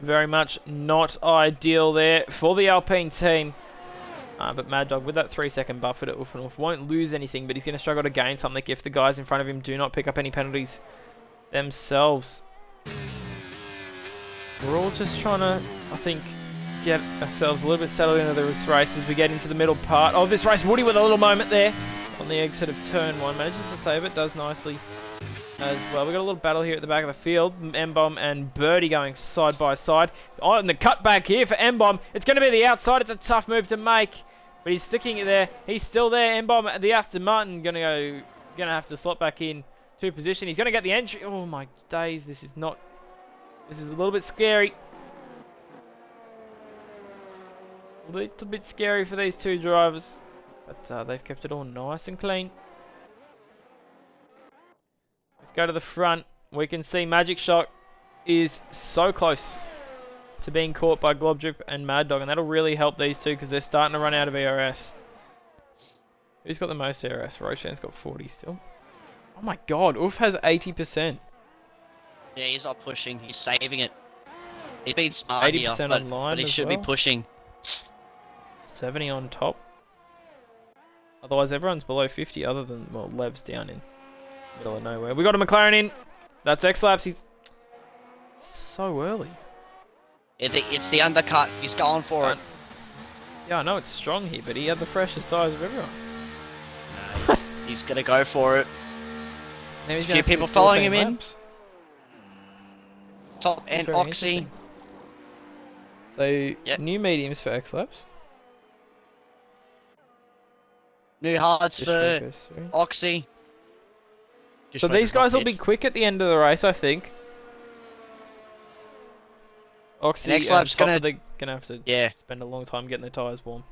Very much not ideal there for the Alpine team. But Mad Dog with that 3-second buffer to Ulfanulf won't lose anything, but he's going to struggle to gain something if the guys in front of him do not pick up any penalties themselves. We're all just trying to, I think, get ourselves a little bit settled into this race as we get into the middle part of this race. Woody with a little moment there on the exit of turn 1. Manages to save it, does nicely as well. We've got a little battle here at the back of the field. M-Bomb and Birdie going side by side. Oh, and the cutback here for M-Bomb. It's going to be the outside. It's a tough move to make, but he's sticking it there. He's still there. M-Bomb, the Aston Martin, gonna have to slot back in to position. He's going to get the entry. Oh my days, this is a little bit scary. A little bit scary for these two drivers, but they've kept it all nice and clean. Let's go to the front. We can see Magic Shot is so close to being caught by Globdrip and Mad Dog, and that'll really help these two because they're starting to run out of ERS. Who's got the most ERS? Roshan's got 40 still. Oh my god, Oof has 80%. Yeah, he's not pushing. He's saving it. He's been smart 80% here, online but he as should well. be pushing. 70 on top. Otherwise, everyone's below 50 other than, well, Lev's down in middle of nowhere. We got a McLaren in. That's X-Laps. He's so early. It's the undercut. He's going for it. Yeah, I know it's strong here, but he had the freshest tyres of everyone. He's going to go for it. Now he's There's a few people following him in. Top and Oxy. So, yep. New mediums for X-Laps. New hards for Oxy. So these guys will be quick at the end of the race, I think. Oxy and X-Lab's Top, they're gonna have to spend a long time getting their tyres warm.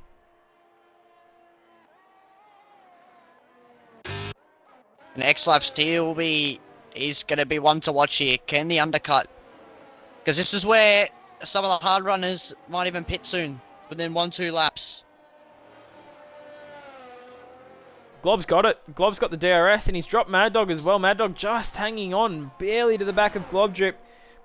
And X-Lab's he's gonna be one to watch here. Can the undercut? Because this is where some of the hard runners might even pit soon, within 1-2 laps. Glob's got it. Glob's got the DRS, and he's dropped Mad Dog as well. Mad Dog just hanging on, barely to the back of Globdrip.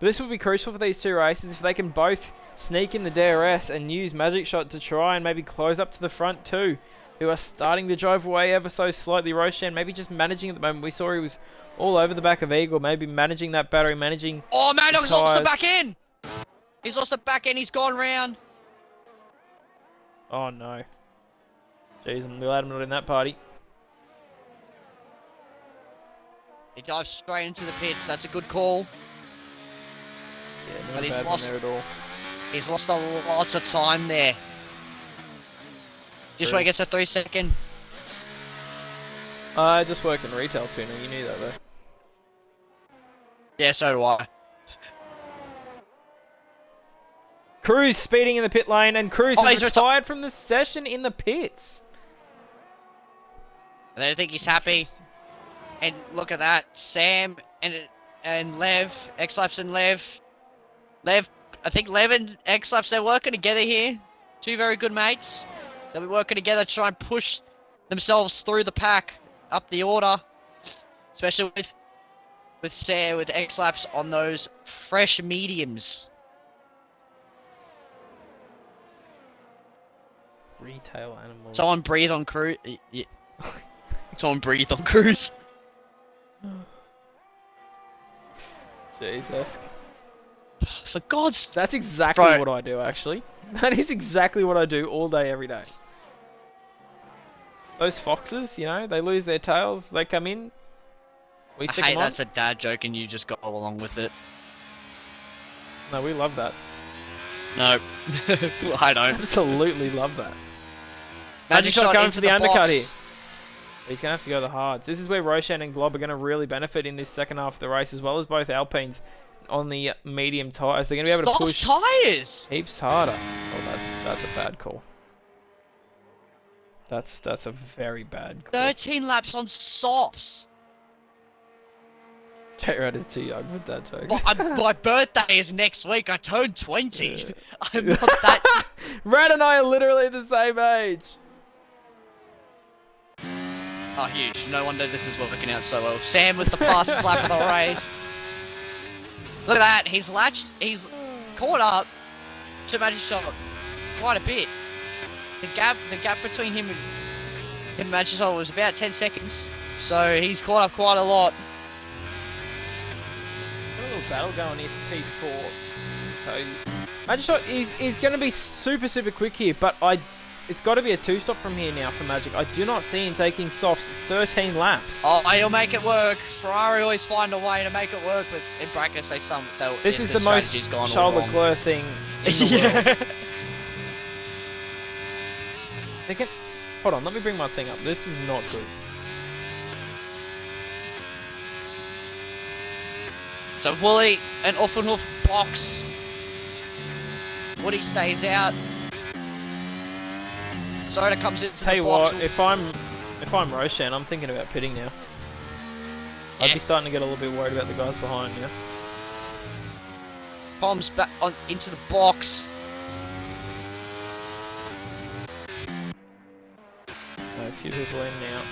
But this will be crucial for these two races if they can both sneak in the DRS and use Magic Shot to try and maybe close up to the front too, who are starting to drive away ever so slightly. Roshan maybe just managing at the moment. We saw he was all over the back of Eagle, maybe managing that battery, managing. Oh, Mad Dog's lost the back end! He's lost the back end, he's gone round. Oh no. Jeez, I'm glad I'm not in that party. He dives straight into the pits. That's a good call. Yeah, but he's lost there at all. He's lost a lot of time there. Just where he gets a 3-second. I just work in retail tuner. You knew that though. Yeah, so do I. Cruz speeding in the pit lane, and Cruz is retired from the session in the pits. I don't think he's happy. And look at that, Sam and Lev, X-Laps and Lev. I think Lev and X-Laps, they're working together here. Two very good mates. They'll be working together to try and push themselves through the pack, up the order. Especially with Sam, with X-Laps on those fresh mediums. Retail animals. Someone breathe on Cruz. Yeah. Someone breathe on Cruz. Jesus. For God's... That's exactly what I do, actually. That is exactly what I do all day, every day. Those foxes, you know, they lose their tails, they come in, we stick them on. That's a dad joke and you just go along with it. No, we love that. No, I don't. Absolutely love that. Magic Shot going into for the undercut box. here. He's going to have to go the hards. This is where Roshan and Glob are going to really benefit in this second half of the race, as well as both Alpines on the medium tyres. They're going to be able to push tyres heaps harder. Oh, that's a bad call. That's a very bad call. 13 laps on softs. J-Rad is too young for that joke. Well, my birthday is next week. I turned 20. Yeah. I'm not that... Rad and I are literally the same age. Oh, huge. No wonder this is working out so well. Sam with the fastest lap of the race. Look at that. He's caught up to Magic Shot quite a bit. The gap between him and Magic Shot was about 10 seconds. So he's caught up quite a lot. A little battle going here for P4. So, Magic Shot is going to be super quick here, but it's got to be a 2-stop from here now for Magic. I do not see him taking softs 13 laps. Oh, he'll make it work. Ferrari always find a way to make it work, but in brackets they this is the most Charles Leclerc thing in the world. Hold on, let me bring my thing up. This is not good. So Wooly and Offenhoff box. Woody stays out. Soda comes into Tell the you box. what, if I'm Roshan, I'm thinking about pitting now. I'd be starting to get a little bit worried about the guys behind now. Pom's back into the box. A few people in now.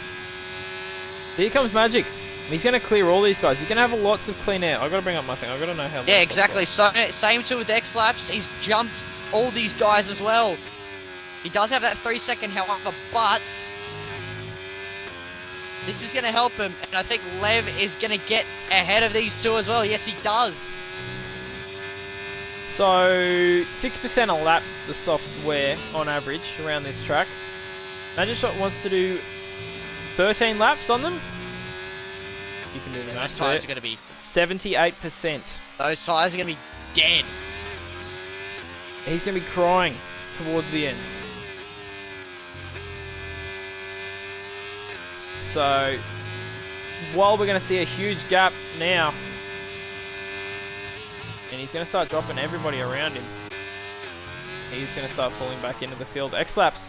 Here comes Magic. He's going to clear all these guys. He's going to have lots of clean air. I've got to bring up my thing. I've got to know how. Yeah, exactly. So same too with X laps. He's jumped all these guys as well. He does have that 3-second, however, but this is going to help him, and I think Lev is going to get ahead of these two as well. Yes, he does. So 6% a lap the softs wear on average around this track. Magic Shot wants to do 13 laps on them. You can do the math. Those tyres are going to be 78%. Those tyres are going to be dead. He's going to be crying towards the end. So, while we're going to see a huge gap now, and he's going to start dropping everybody around him, he's going to start falling back into the field. X-Laps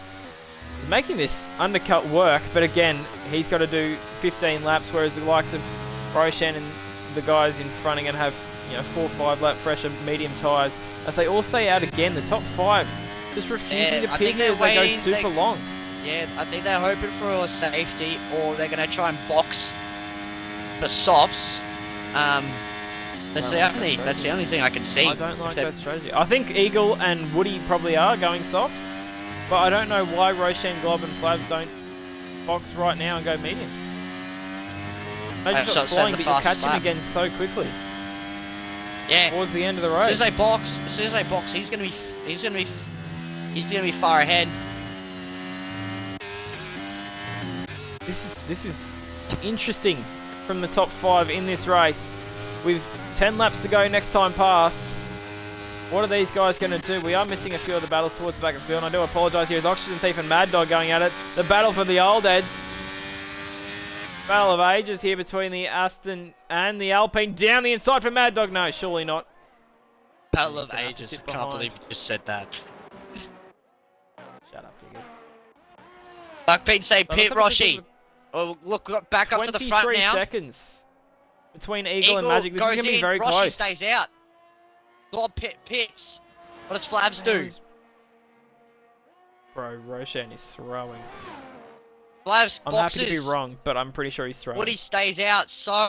is making this undercut work, but again, he's got to do 15 laps, whereas the likes of Roshan and the guys in front are going to have 4 or 5 lap fresher medium tyres as they all stay out again. The top 5 just refusing to pit here as they go super long. Yeah, I think they're hoping for a safety, or they're going to try and box for softs. That's the only thing I can see. I don't like that strategy. I think Eagle and Woody probably are going softs, but I don't know why Roshan, Glob and Flavs don't box right now and go mediums. Maybe just flying, but you catch him again so quickly. Yeah. Towards the end of the race. As soon as they box, he's gonna be far ahead. This is interesting from the top 5 in this race. With 10 laps to go next time past, what are these guys going to do? We are missing a few of the battles towards the back of the field, and I do apologise. Here's Oxygen Thief and Mad Dog going at it. The battle for the old heads. Battle of ages here between the Aston and the Alpine. Down the inside for Mad Dog. No, surely not. Battle of ages. I can't believe you just said that. Shut up, Jigger. Like Pete say, pit Roshi. Oh, look back up to the front now. 23 seconds between Eagle and Magic. This is going to be very Roshi close. Stays out. Glob pits. What does Flavs do? Bro, Roshan is throwing. Flavs I'm boxes. happy to be wrong, but I'm pretty sure he's throwing. Woody stays out, so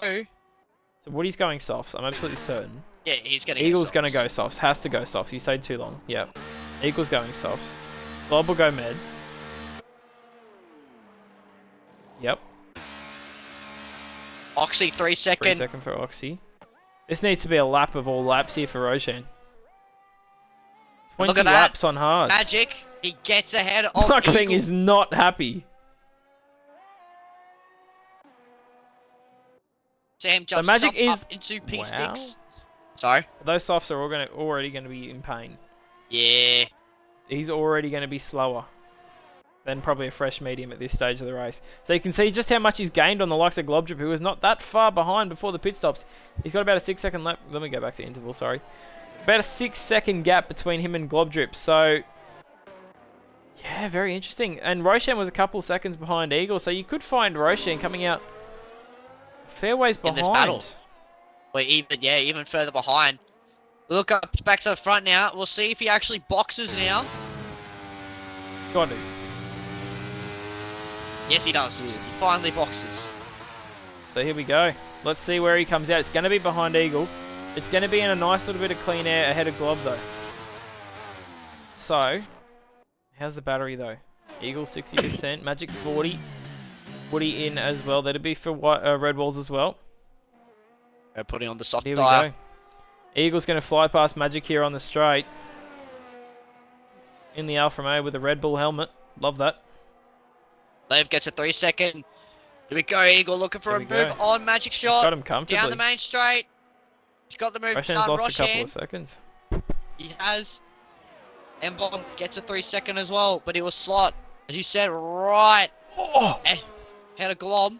Woody's going softs. I'm absolutely certain. yeah, he's going to Eagle's going to go softs. Has to go softs. He stayed too long. Yep. Eagle's going softs. Glob will go meds. Yep. Oxy 3 second. 3 second for Oxy. This needs to be a lap of all laps here for Roshan. 20 Look at laps that. on hards. Magic. He gets ahead of Buckling Eagle. is not happy. Sam jumps Magic up into P6. Wow. Sorry. Those softs are already going to be in pain. Yeah. He's already going to be slower than probably a fresh medium at this stage of the race. So you can see just how much he's gained on the likes of Globdrip, who was not that far behind before the pit stops. He's got about a 6 second lap. Let me go back to interval, sorry. About a 6 second gap between him and Globdrip. So, yeah, very interesting. And Roshan was a couple seconds behind Eagle, so you could find Roshan coming out fair ways behind. In this battle. Well, even further behind. Look up back to the front now. We'll see if he actually boxes now. Got to. Yes, he does. Yes. He finally boxes. So here we go. Let's see where he comes out. It's going to be behind Eagle. It's going to be in a nice little bit of clean air ahead of Glob though. So, how's the battery though? Eagle 60%, Magic 40. Woody in as well. That'd be for Red Walls as well. We're putting on the soft Here we tire. go. Eagle's going to fly past Magic here on the straight. In the Alfa Romeo with a Red Bull helmet. Love that. Lev gets a 3 second. Here we go, Eagle looking for a move on Magic He's shot. got him comfortably. Down the main straight. He's got the move Roshan's done. lost a couple of seconds. He has. M-Bomb gets a 3 second as well, but he was slot, as you said, right ahead of Glob.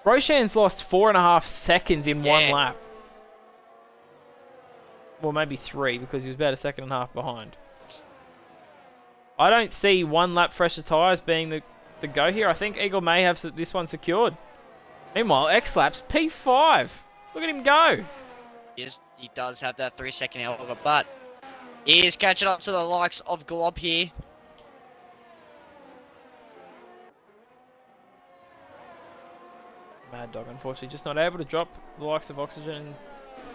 Roshan's lost 4.5 seconds in one lap. Well, maybe 3, because he was about 1.5 seconds behind. I don't see 1 lap fresher tyres being the go here. I think Eagle may have this one secured. Meanwhile, X-Laps, P5. Look at him go. Yes, he does have that 3 second however, but he is catching up to the likes of Glob here. Mad Dog, unfortunately, just not able to drop the likes of Oxygen,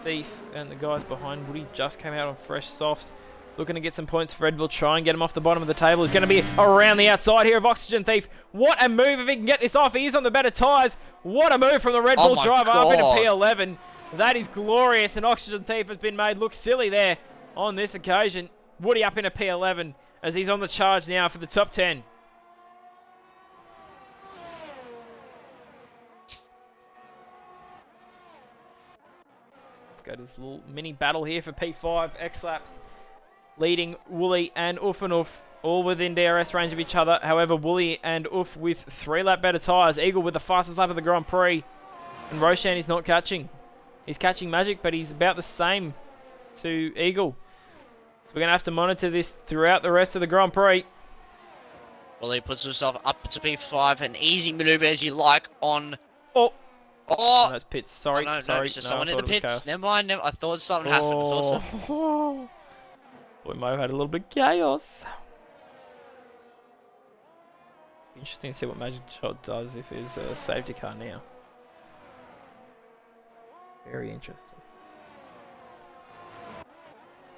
Thief, and the guys behind. Woody just came out on fresh softs. Looking to get some points for Red Bull, try and get him off the bottom of the table. He's going to be around the outside here of Oxygen Thief. What a move if he can get this off. He is on the better tyres. What a move from the Red Bull driver up into P11. That is glorious, and Oxygen Thief has been made look silly there on this occasion. Woody up into P11 as he's on the charge now for the top 10. Let's go to this little mini battle here for P5. X-Laps leading Wooly and Oof and Oof, all within DRS range of each other. However, Wooly and Oof with 3 lap better tyres. Eagle with the fastest lap of the Grand Prix. And Roshan is not catching. He's catching Magic, but he's about the same to Eagle. So we're going to have to monitor this throughout the rest of the Grand Prix. Well, he puts himself up to P5. An easy manoeuvre as you like on... Oh, Oh! that's pits. Sorry, no, sorry. It's just someone in the pits. Chaos. Never mind. I thought something happened. I thought Oh. We might have had a little bit of chaos. Interesting to see what Magic Shot does if there's a safety car now. Very interesting.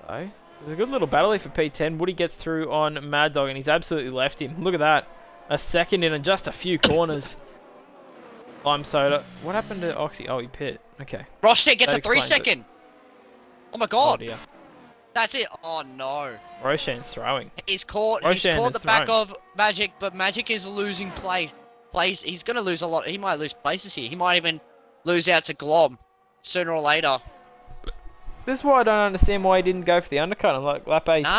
So, there's a good little battle here for P10. Woody gets through on Mad Dog and he's absolutely left him. Look at that. A second in just a few corners. Lime Soda. What happened to Oxy? Oh, he pit. Okay. Roshan gets That a 3 explains it. second. Oh my god. Oh dear. That's it. Oh no. Roshan's throwing. He's caught the back of Magic, but Magic is losing place. He's going to lose a lot. He might lose places here. He might even lose out to Glob sooner or later. This is why I don't understand why he didn't go for the undercut on like lap 18 No,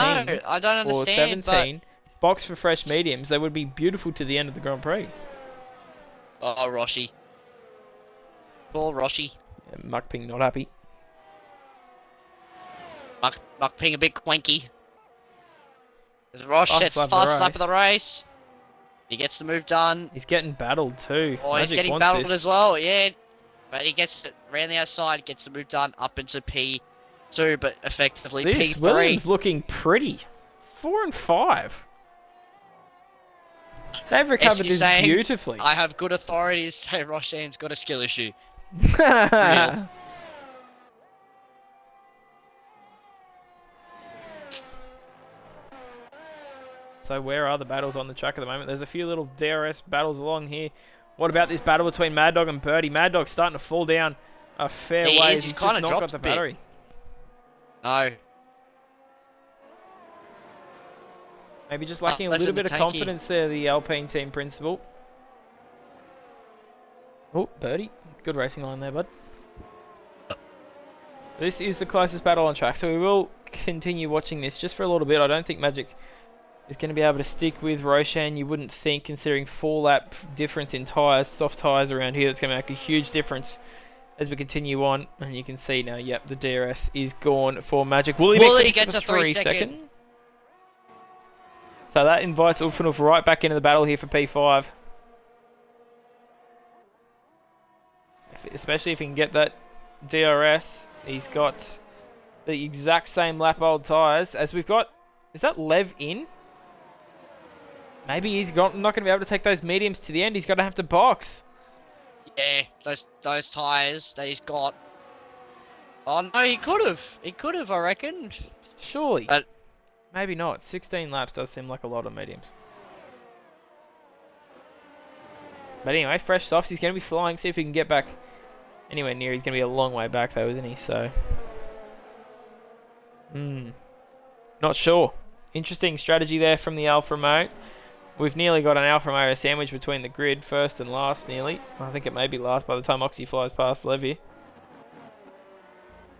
I don't understand, or 17. Box for fresh mediums. They would be beautiful to the end of the Grand Prix. Oh, Roshi. Poor Roshi. Yeah, Muckping not happy. Muckping a bit cwanky. As Rosh sets fast lap of the race. He gets the move done. He's getting battled too. Oh, he's getting battled as well, yeah. But he gets it around the outside, gets the move done up into P2, but effectively This P3. Williams looking pretty. 4 and 5. They've recovered this beautifully. I have good authority to say Roshan's got a skill issue. So where are the battles on the track at the moment? There's a few little DRS battles along here. What about this battle between Mad Dog and Birdie? Mad Dog's starting to fall down a fair way. He's just not got the battery. No. Maybe just lacking a little bit of confidence there, the Alpine team principal. Oh, Birdie. Good racing line there, bud. This is the closest battle on track, so we will continue watching this just for a little bit. I don't think Magic is going to be able to stick with Roshan. You wouldn't think, considering 4-lap difference in tyres, soft tyres around here, that's going to make a huge difference as we continue on. And you can see now, yep, the DRS is gone for Magic. Wooly gets a 3 second. So that invites Ulfanuf right back into the battle here for P5. Especially if he can get that DRS. He's got the exact same lap old tyres as we've got. Is that Lev in? Maybe he's not going to be able to take those mediums to the end. He's going to have to box. Yeah, those tyres that he's got. Oh no, he could have. He could have, I reckon. Surely. But maybe not. 16 laps does seem like a lot of mediums. But anyway, fresh softs. He's going to be flying. See if he can get back anywhere near. He's going to be a long way back though, isn't he? So, not sure. Interesting strategy there from the Alfa Romeo. We've nearly got an Alfa Romeo sandwich between the grid, first and last, nearly. I think it may be last by the time Oxy flies past Levy.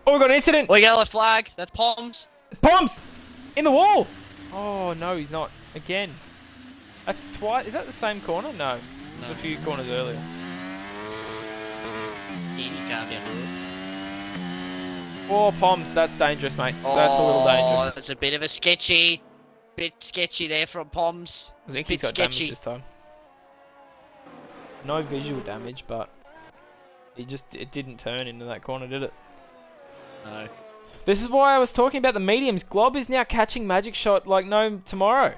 Oh, we've got an incident! We yellow flag. That's Poms. Bombs! In the wall! Oh, no, he's not. Again. That's twice. Is that the same corner? No. There's a few corners earlier. He can't get through. Oh, Poms, that's dangerous, mate. That's a little dangerous. That's a bit of a sketchy. Bit sketchy there from Poms. I think Bit he's got sketchy. damage this time. No visual damage, but it didn't turn into that corner, did it? No. This is why I was talking about the mediums. Glob is now catching Magic Shot like no tomorrow.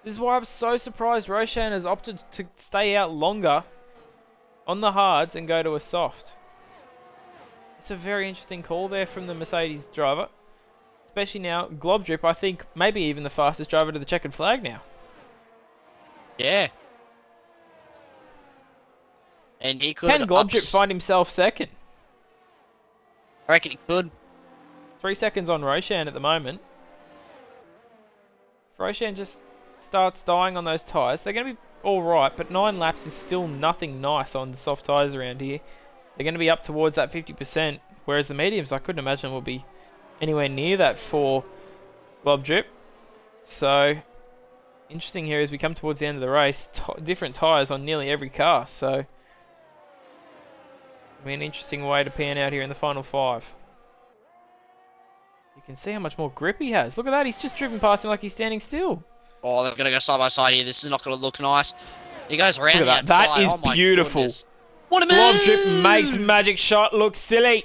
This is why I'm so surprised Roshan has opted to stay out longer on the hards and go to a soft. It's a very interesting call there from the Mercedes driver. Especially now, Glob Drip, I think, maybe even the fastest driver to the checkered flag now. Yeah. And he could. Can Glob Drip find himself second? I reckon he could. 3 seconds on Roshan at the moment. If Roshan just starts dying on those tyres, they're going to be alright, but 9 laps is still nothing nice on the soft tyres around here. They're going to be up towards that 50%, whereas the mediums, I couldn't imagine, will be anywhere near that for Glob Drip. So, interesting here as we come towards the end of the race. Different tyres on nearly every car, so it'll be an interesting way to pan out here in the final 5. You can see how much more grip he has. Look at that, he's just driven past him like he's standing still. Oh, they're going to go side by side here. This is not going to look nice. He goes around Look at the that. outside. That is Oh my beautiful. goodness. What a move! Glob Drip makes Magic Shot look silly.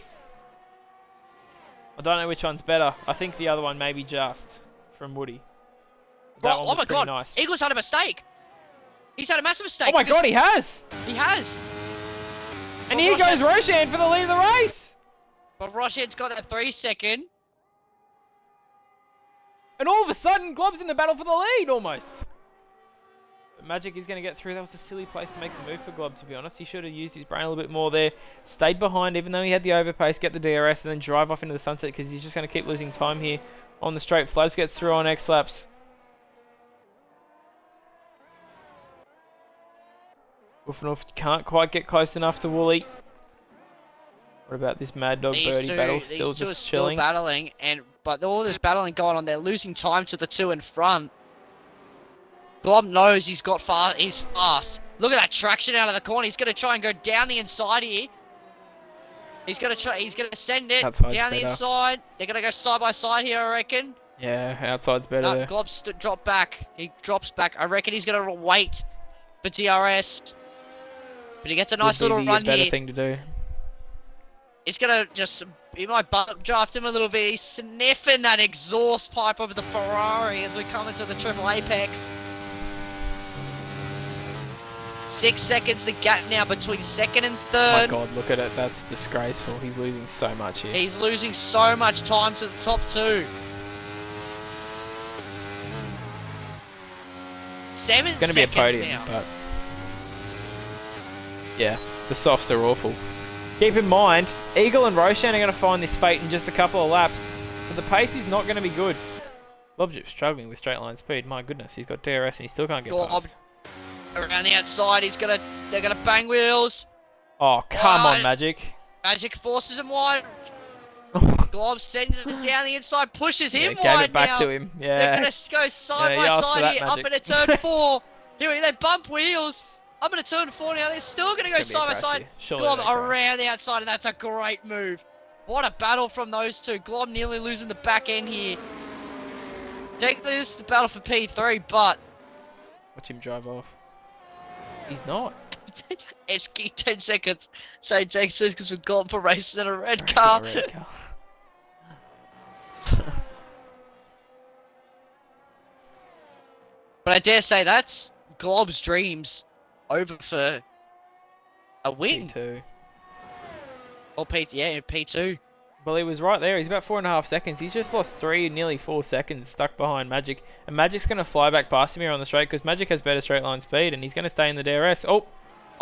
I don't know which one's better. I think the other one may be just from Woody. That one was oh my pretty god, nice. Eagles had a mistake. He's had a massive mistake. Oh my god, he has! He has. And But here goes Roshan for the lead of the race! But Roshan's got a 3-second. And all of a sudden, Glob's in the battle for the lead, almost. But Magic is going to get through. That was a silly place to make the move for Glob, to be honest. He should have used his brain a little bit more there. Stayed behind, even though he had the overpace, get the DRS, and then drive off into the sunset, because he's just going to keep losing time here on the straight. Flabs gets through on X laps. Wolfenhoff can't quite get close enough to Wooly. What about this Mad Dog Birdie battle? Still just chilling. Still battling, but all this battling going on, they're losing time to the 2 in front. Glob knows he's fast. Look at that traction out of the corner. He's gonna try and go down the inside here. He's gonna send it down the inside. They're gonna go side by side here, I reckon. Yeah, outside's better there. Glob's drop back. He drops back. I reckon he's gonna wait for DRS. But he gets a nice little run here. Better thing to do. He's gonna he might draft him a little bit. He's sniffing that exhaust pipe over the Ferrari as we come into the triple apex. 6 seconds the gap now between second and third. Oh my god, look at it. That's disgraceful. He's losing so much here. He's losing so much time to the top 2. 7 it's going to be a podium, now. But yeah, the softs are awful. Keep in mind, Eagle and Roshan are going to find this fate in just a couple of laps, but the pace is not going to be good. Glob's struggling with straight line speed. My goodness, he's got DRS and he still can't get past. Around the outside, they're gonna bang wheels. Oh, come on, Magic. Magic forces him wide. Glob sends it down the inside, pushes him wide. Gave it back now. to him. Yeah. They're gonna go side by side here, up into turn 4. Here they bump wheels. Up into turn 4 now. They're still gonna go side by side. Glob around the outside, and that's a great move. What a battle from those two. Glob nearly losing the back end here. Technically, this is the battle for P3, but watch him drive off. He's not. It's 10 seconds. So 10 seconds we've gone for races in a red car. But I dare say that's Glob's dreams over for a win. P2. Or P2. Well, he was right there. He's about 4.5 seconds. He's just lost nearly 4 seconds stuck behind Magic. And Magic's going to fly back past him here on the straight because Magic has better straight line speed and he's going to stay in the DRS. Oh!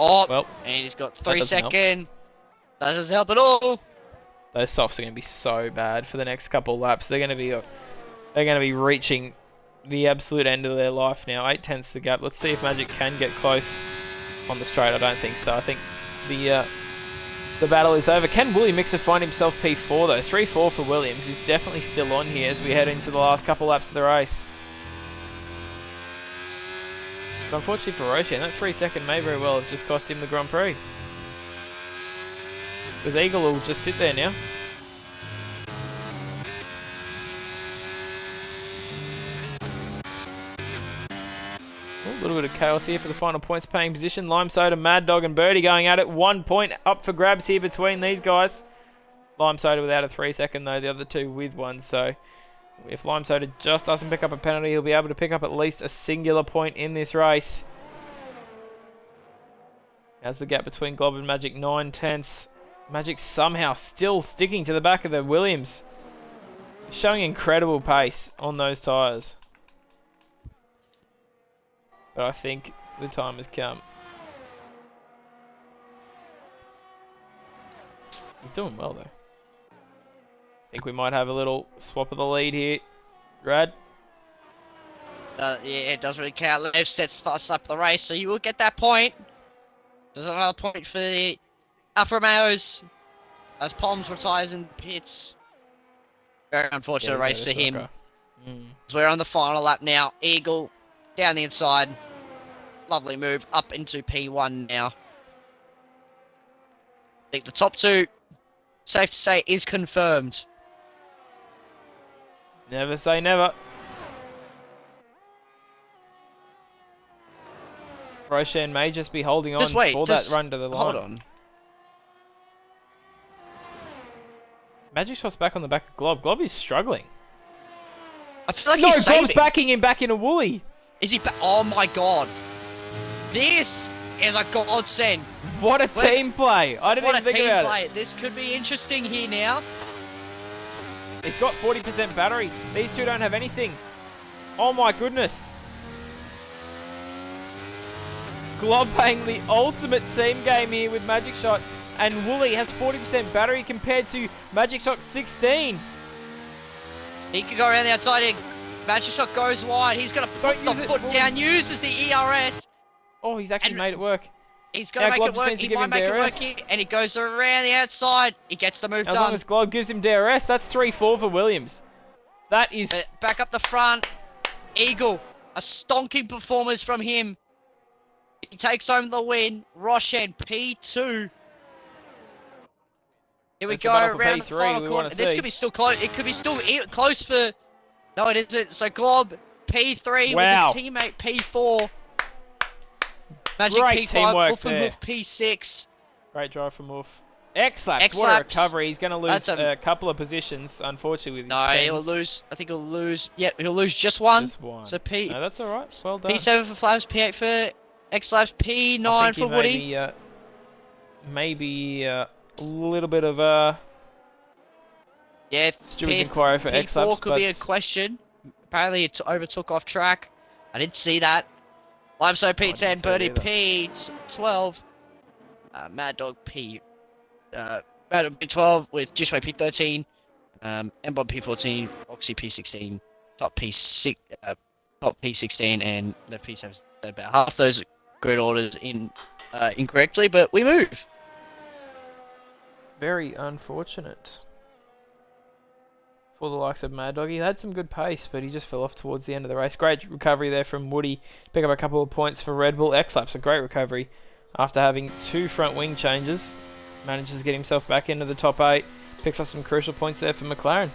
Oh, Well, and he's got that 3 doesn't help. seconds. That doesn't help at all. Those softs are going to be so bad for the next couple of laps. They're going to be reaching the absolute end of their life now. 8/10 the gap. Let's see if Magic can get close on the straight. I don't think so. I think the battle is over. Can Willie Mixer find himself P4 though? 3-4 for Williams. He's definitely still on here as we head into the last couple laps of the race. But unfortunately for Roshan, that 3 second may very well have just cost him the Grand Prix. Because Eagle will just sit there now. A little bit of chaos here for the final points paying position. Lime Soda, Mad Dog and Birdie going at it. 1 point up for grabs here between these guys. Lime Soda without a 3 second though, the other two with one. So if Lime Soda just doesn't pick up a penalty, he'll be able to pick up at least a singular point in this race. As the gap between Glob and Magic 9/10. Magic somehow still sticking to the back of the Williams. He's showing incredible pace on those tyres. But I think the time has come. He's doing well though. I think we might have a little swap of the lead here. Rad? Yeah, it doesn't really count. Left sets fast up the race, so you will get that point. There's another point for the Alfa Romeos as Palms retires in the pits. Very unfortunate race for him. So we're on the final lap now. Eagle down the inside. Lovely move up into P1 now. I think the top two, safe to say, is confirmed. Never say never. Roshan may just be holding on for that run to the line. Hold on. Magic Shot's back on the back of Glob. Glob is struggling. I feel like he's Glob's backing him back in a Woolly. Is he back? Oh my god. This is a godsend. What a team play. I didn't even think about it. This could be interesting here now. He's got 40% battery. These two don't have anything. Oh my goodness. Glob playing the ultimate team game here with Magic Shot. And Wooly has 40% battery compared to Magic Shot 16. He can go around the outside here. Magic Shot goes wide. He's going to put the foot down. Uses the ERS. Oh, he's actually made it work. He's going to make it work. He might make it work here. And he goes around the outside. He gets the move done. As long as Glob gives him DRS, that's 3-4 for Williams. That is... back up the front. Eagle. A stonking performance from him. He takes home the win. Roshan, P2. Here we go around the final corner. This could be still close. It could be still close for... No, it isn't. So Glob, P3 with his teammate, P4. Magic P5, Wolf and Wolf P6. Great drive from Wolf. X-Laps, what a recovery. He's going to lose a couple of positions, unfortunately, with his he'll lose. I think he'll lose. Yep, he'll lose just one. Just one. So No, that's alright. Well done. P7 for Flaps, P8 for X-Laps, P9 for Woody. Maybe a little bit of stupid inquiry for X-Laps. P4 could be a question. Apparently it overtook off track. I didn't see that. Limestone P10, Birdie P12, Mad Dog Mad Dog P12 with Juiceway P13, M-Bomb P14, Oxy P16, Top P6, Top P16, and the P7. About half those grid orders incorrectly, but we move. Very unfortunate for the likes of Mad Dog. He had some good pace, but he just fell off towards the end of the race. Great recovery there from Woody. Pick up a couple of points for Red Bull. X-Laps, a great recovery after having 2 front wing changes. Manages to get himself back into the top 8. Picks up some crucial points there for McLaren.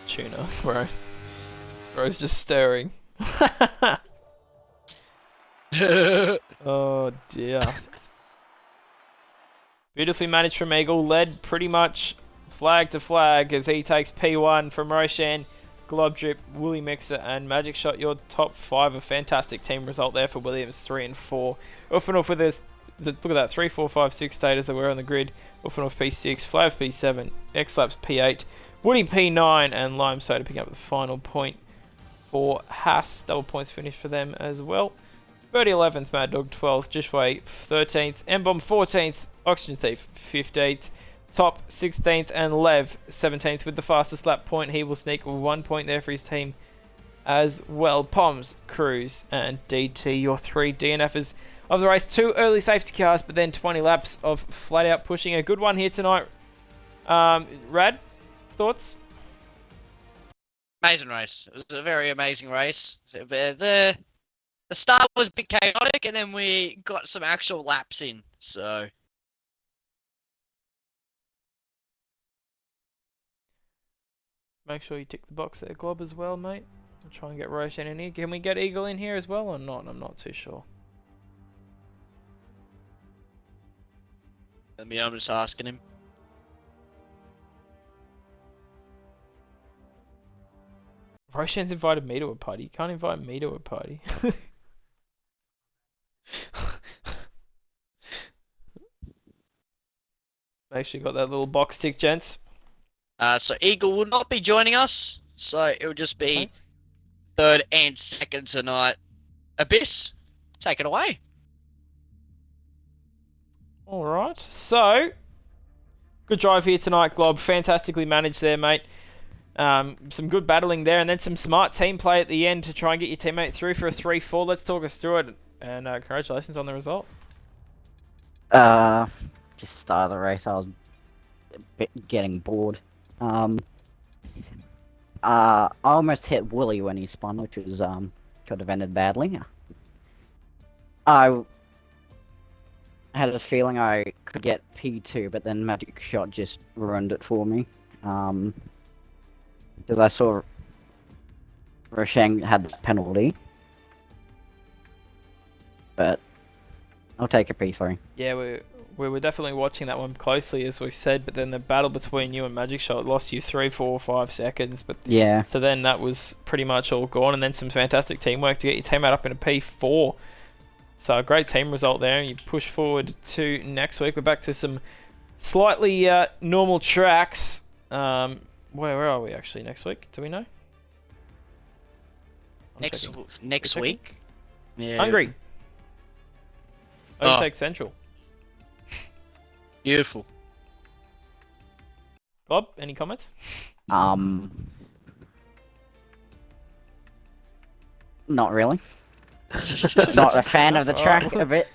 Tuna, bro. Bro's just stirring. Oh dear. Beautifully managed from Eagle, led pretty much flag to flag as he takes P1 from Roshan, Glob Drip, Woolly Mixer and Magic Shot. Your top 5, a fantastic team result there for Williams, 3 and 4. Off and off with this, look at that, 3, 4, 5, 6 staters that were on the grid. Off and off P6, Flavs P7, X-Laps P8, Woody P9 and Lime Soda picking up the final point for Haas. Double points finish for them as well. Birdie 11th, Mad Dog 12th, Jishway 13th, M-Bomb 14th, Oxygen Thief 15th, Top 16th, and Lev 17th with the fastest lap point. He will sneak 1 point there for his team as well. Poms, Cruz, and DT, your 3 DNFers of the race. 2 early safety cars, but then 20 laps of flat out pushing. A good one here tonight. Rad, thoughts? Amazing race. It was a very amazing race. The start was a bit chaotic, and then we got some actual laps in. So make sure you tick the box there, Glob, as well, mate. I'll try and get Roshan in here. Can we get Eagle in here as well or not? I'm not too sure. I'm just asking him. Roshan's invited me to a party. You can't invite me to a party. Make sure you got that little box tick, gents. So Eagle will not be joining us, so it will just be third and second tonight. Abyss, take it away. Alright, so good drive here tonight, Glob. Fantastically managed there, mate. Some good battling there, and then some smart team play at the end to try and get your teammate through for a 3-4. Let's talk us through it, and congratulations on the result. Just start of the race, I was a bit getting bored. I almost hit Wooly when he spun, which was could have ended badly. I had a feeling I could get P2, but then Magic Shot just ruined it for me. Because I saw Roshang had the penalty. But I'll take a P3. Yeah, we were definitely watching that one closely, as we said, but then the battle between you and Magic Shot lost you 3, 4, 5 seconds. But yeah. So then that was pretty much all gone, and then some fantastic teamwork to get your teammate up in a P4. So a great team result there, and you push forward to next week. We're back to some slightly normal tracks. Where are we actually next week? Do we know? Next week? Yeah. Hungry. Overtake Central. Beautiful. Bob, any comments? Not really. Not a fan of the track a bit.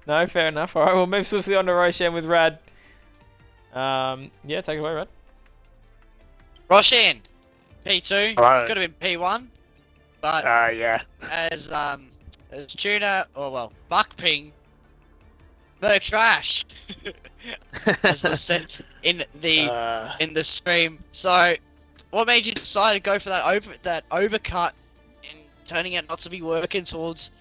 No, fair enough. Alright, we'll move swiftly on to Roshan with Rad. Yeah, take it away, Rad. Roshan, P2. Hello. Could have been P1, but Yeah. as Tuna, or well, Buckping, the trash, as was said in the stream. So, what made you decide to go for that overcut and turning out not to be working towards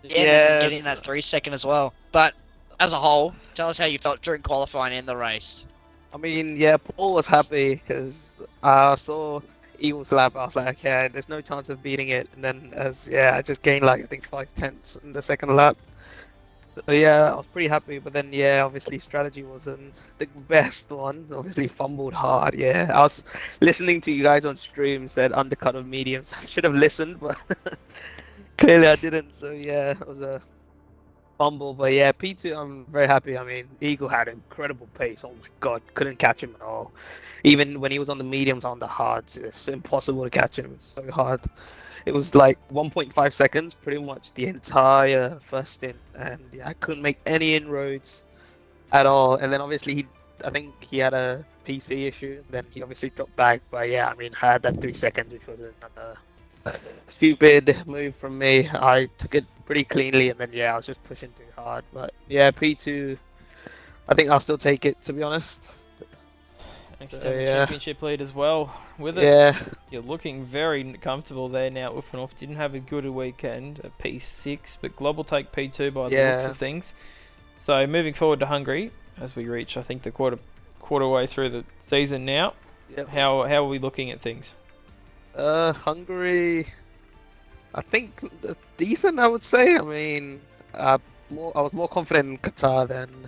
the end and getting that 3 second as well? But as a whole, tell us how you felt during qualifying and the race. I mean, yeah, Paul was happy because I saw Eagle's lap. I was like, okay, there's no chance of beating it. And then, I just gained like I think 5/10 in the second lap. So, yeah, I was pretty happy. But then, yeah, obviously strategy wasn't the best one. Obviously fumbled hard. Yeah, I was listening to you guys on stream said undercut of mediums. I should have listened, but clearly I didn't. So yeah, it was a fumble. But yeah, P2, I'm very happy. I mean, Eagle had incredible pace. Oh my god, couldn't catch him at all. Even when he was on the mediums, on the hards, it's impossible to catch him. It's so hard. It was like 1.5 seconds, pretty much the entire first stint, and yeah, I couldn't make any inroads at all. And then obviously I think he had a PC issue, and then he obviously dropped back. But yeah, I mean, I had that 3 seconds, which was another stupid move from me. I took it pretty cleanly, and then yeah, I was just pushing too hard. But yeah, P2, I think I'll still take it, to be honest. Next time championship lead as well with it. Yeah. You're looking very comfortable there now. Uffenhoff didn't have a good weekend at P6, but Glob will take P2 by the looks of things. So moving forward to Hungary as we reach, I think, the quarter way through the season now. Yep. How are we looking at things? Hungary, I think decent, I would say. I mean, I was more confident in Qatar than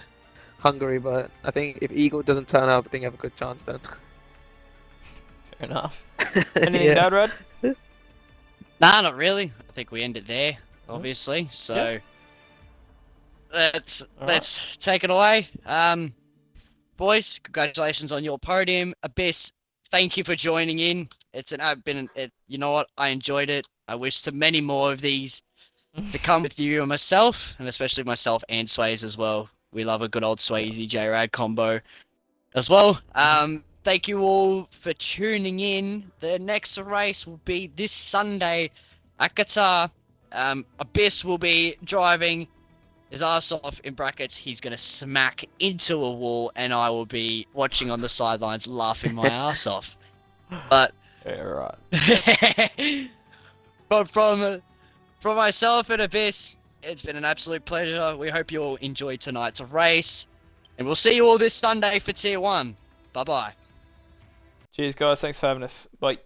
Hungary, but I think if Eagle doesn't turn up, I think you have a good chance then. Fair enough. Anything Yeah. to add, Red? Nah, not really. I think we end it there, obviously. So Yeah. let's All let's take it away. Boys, congratulations on your podium. Abyss, thank you for joining in. You know what? I enjoyed it. I wish to many more of these to come with you and myself, and especially myself and Sways as well. We love a good old Swayze J-Rad combo as well. Thank you all for tuning in. The next race will be this Sunday at Qatar. Abyss will be driving his ass off, in brackets. He's gonna smack into a wall, and I will be watching on the sidelines laughing my ass off. But Yeah, right. but from myself and Abyss, it's been an absolute pleasure. We hope you all enjoyed tonight's race, and we'll see you all this Sunday for Tier 1. Bye bye. Cheers, guys. Thanks for having us. Bye.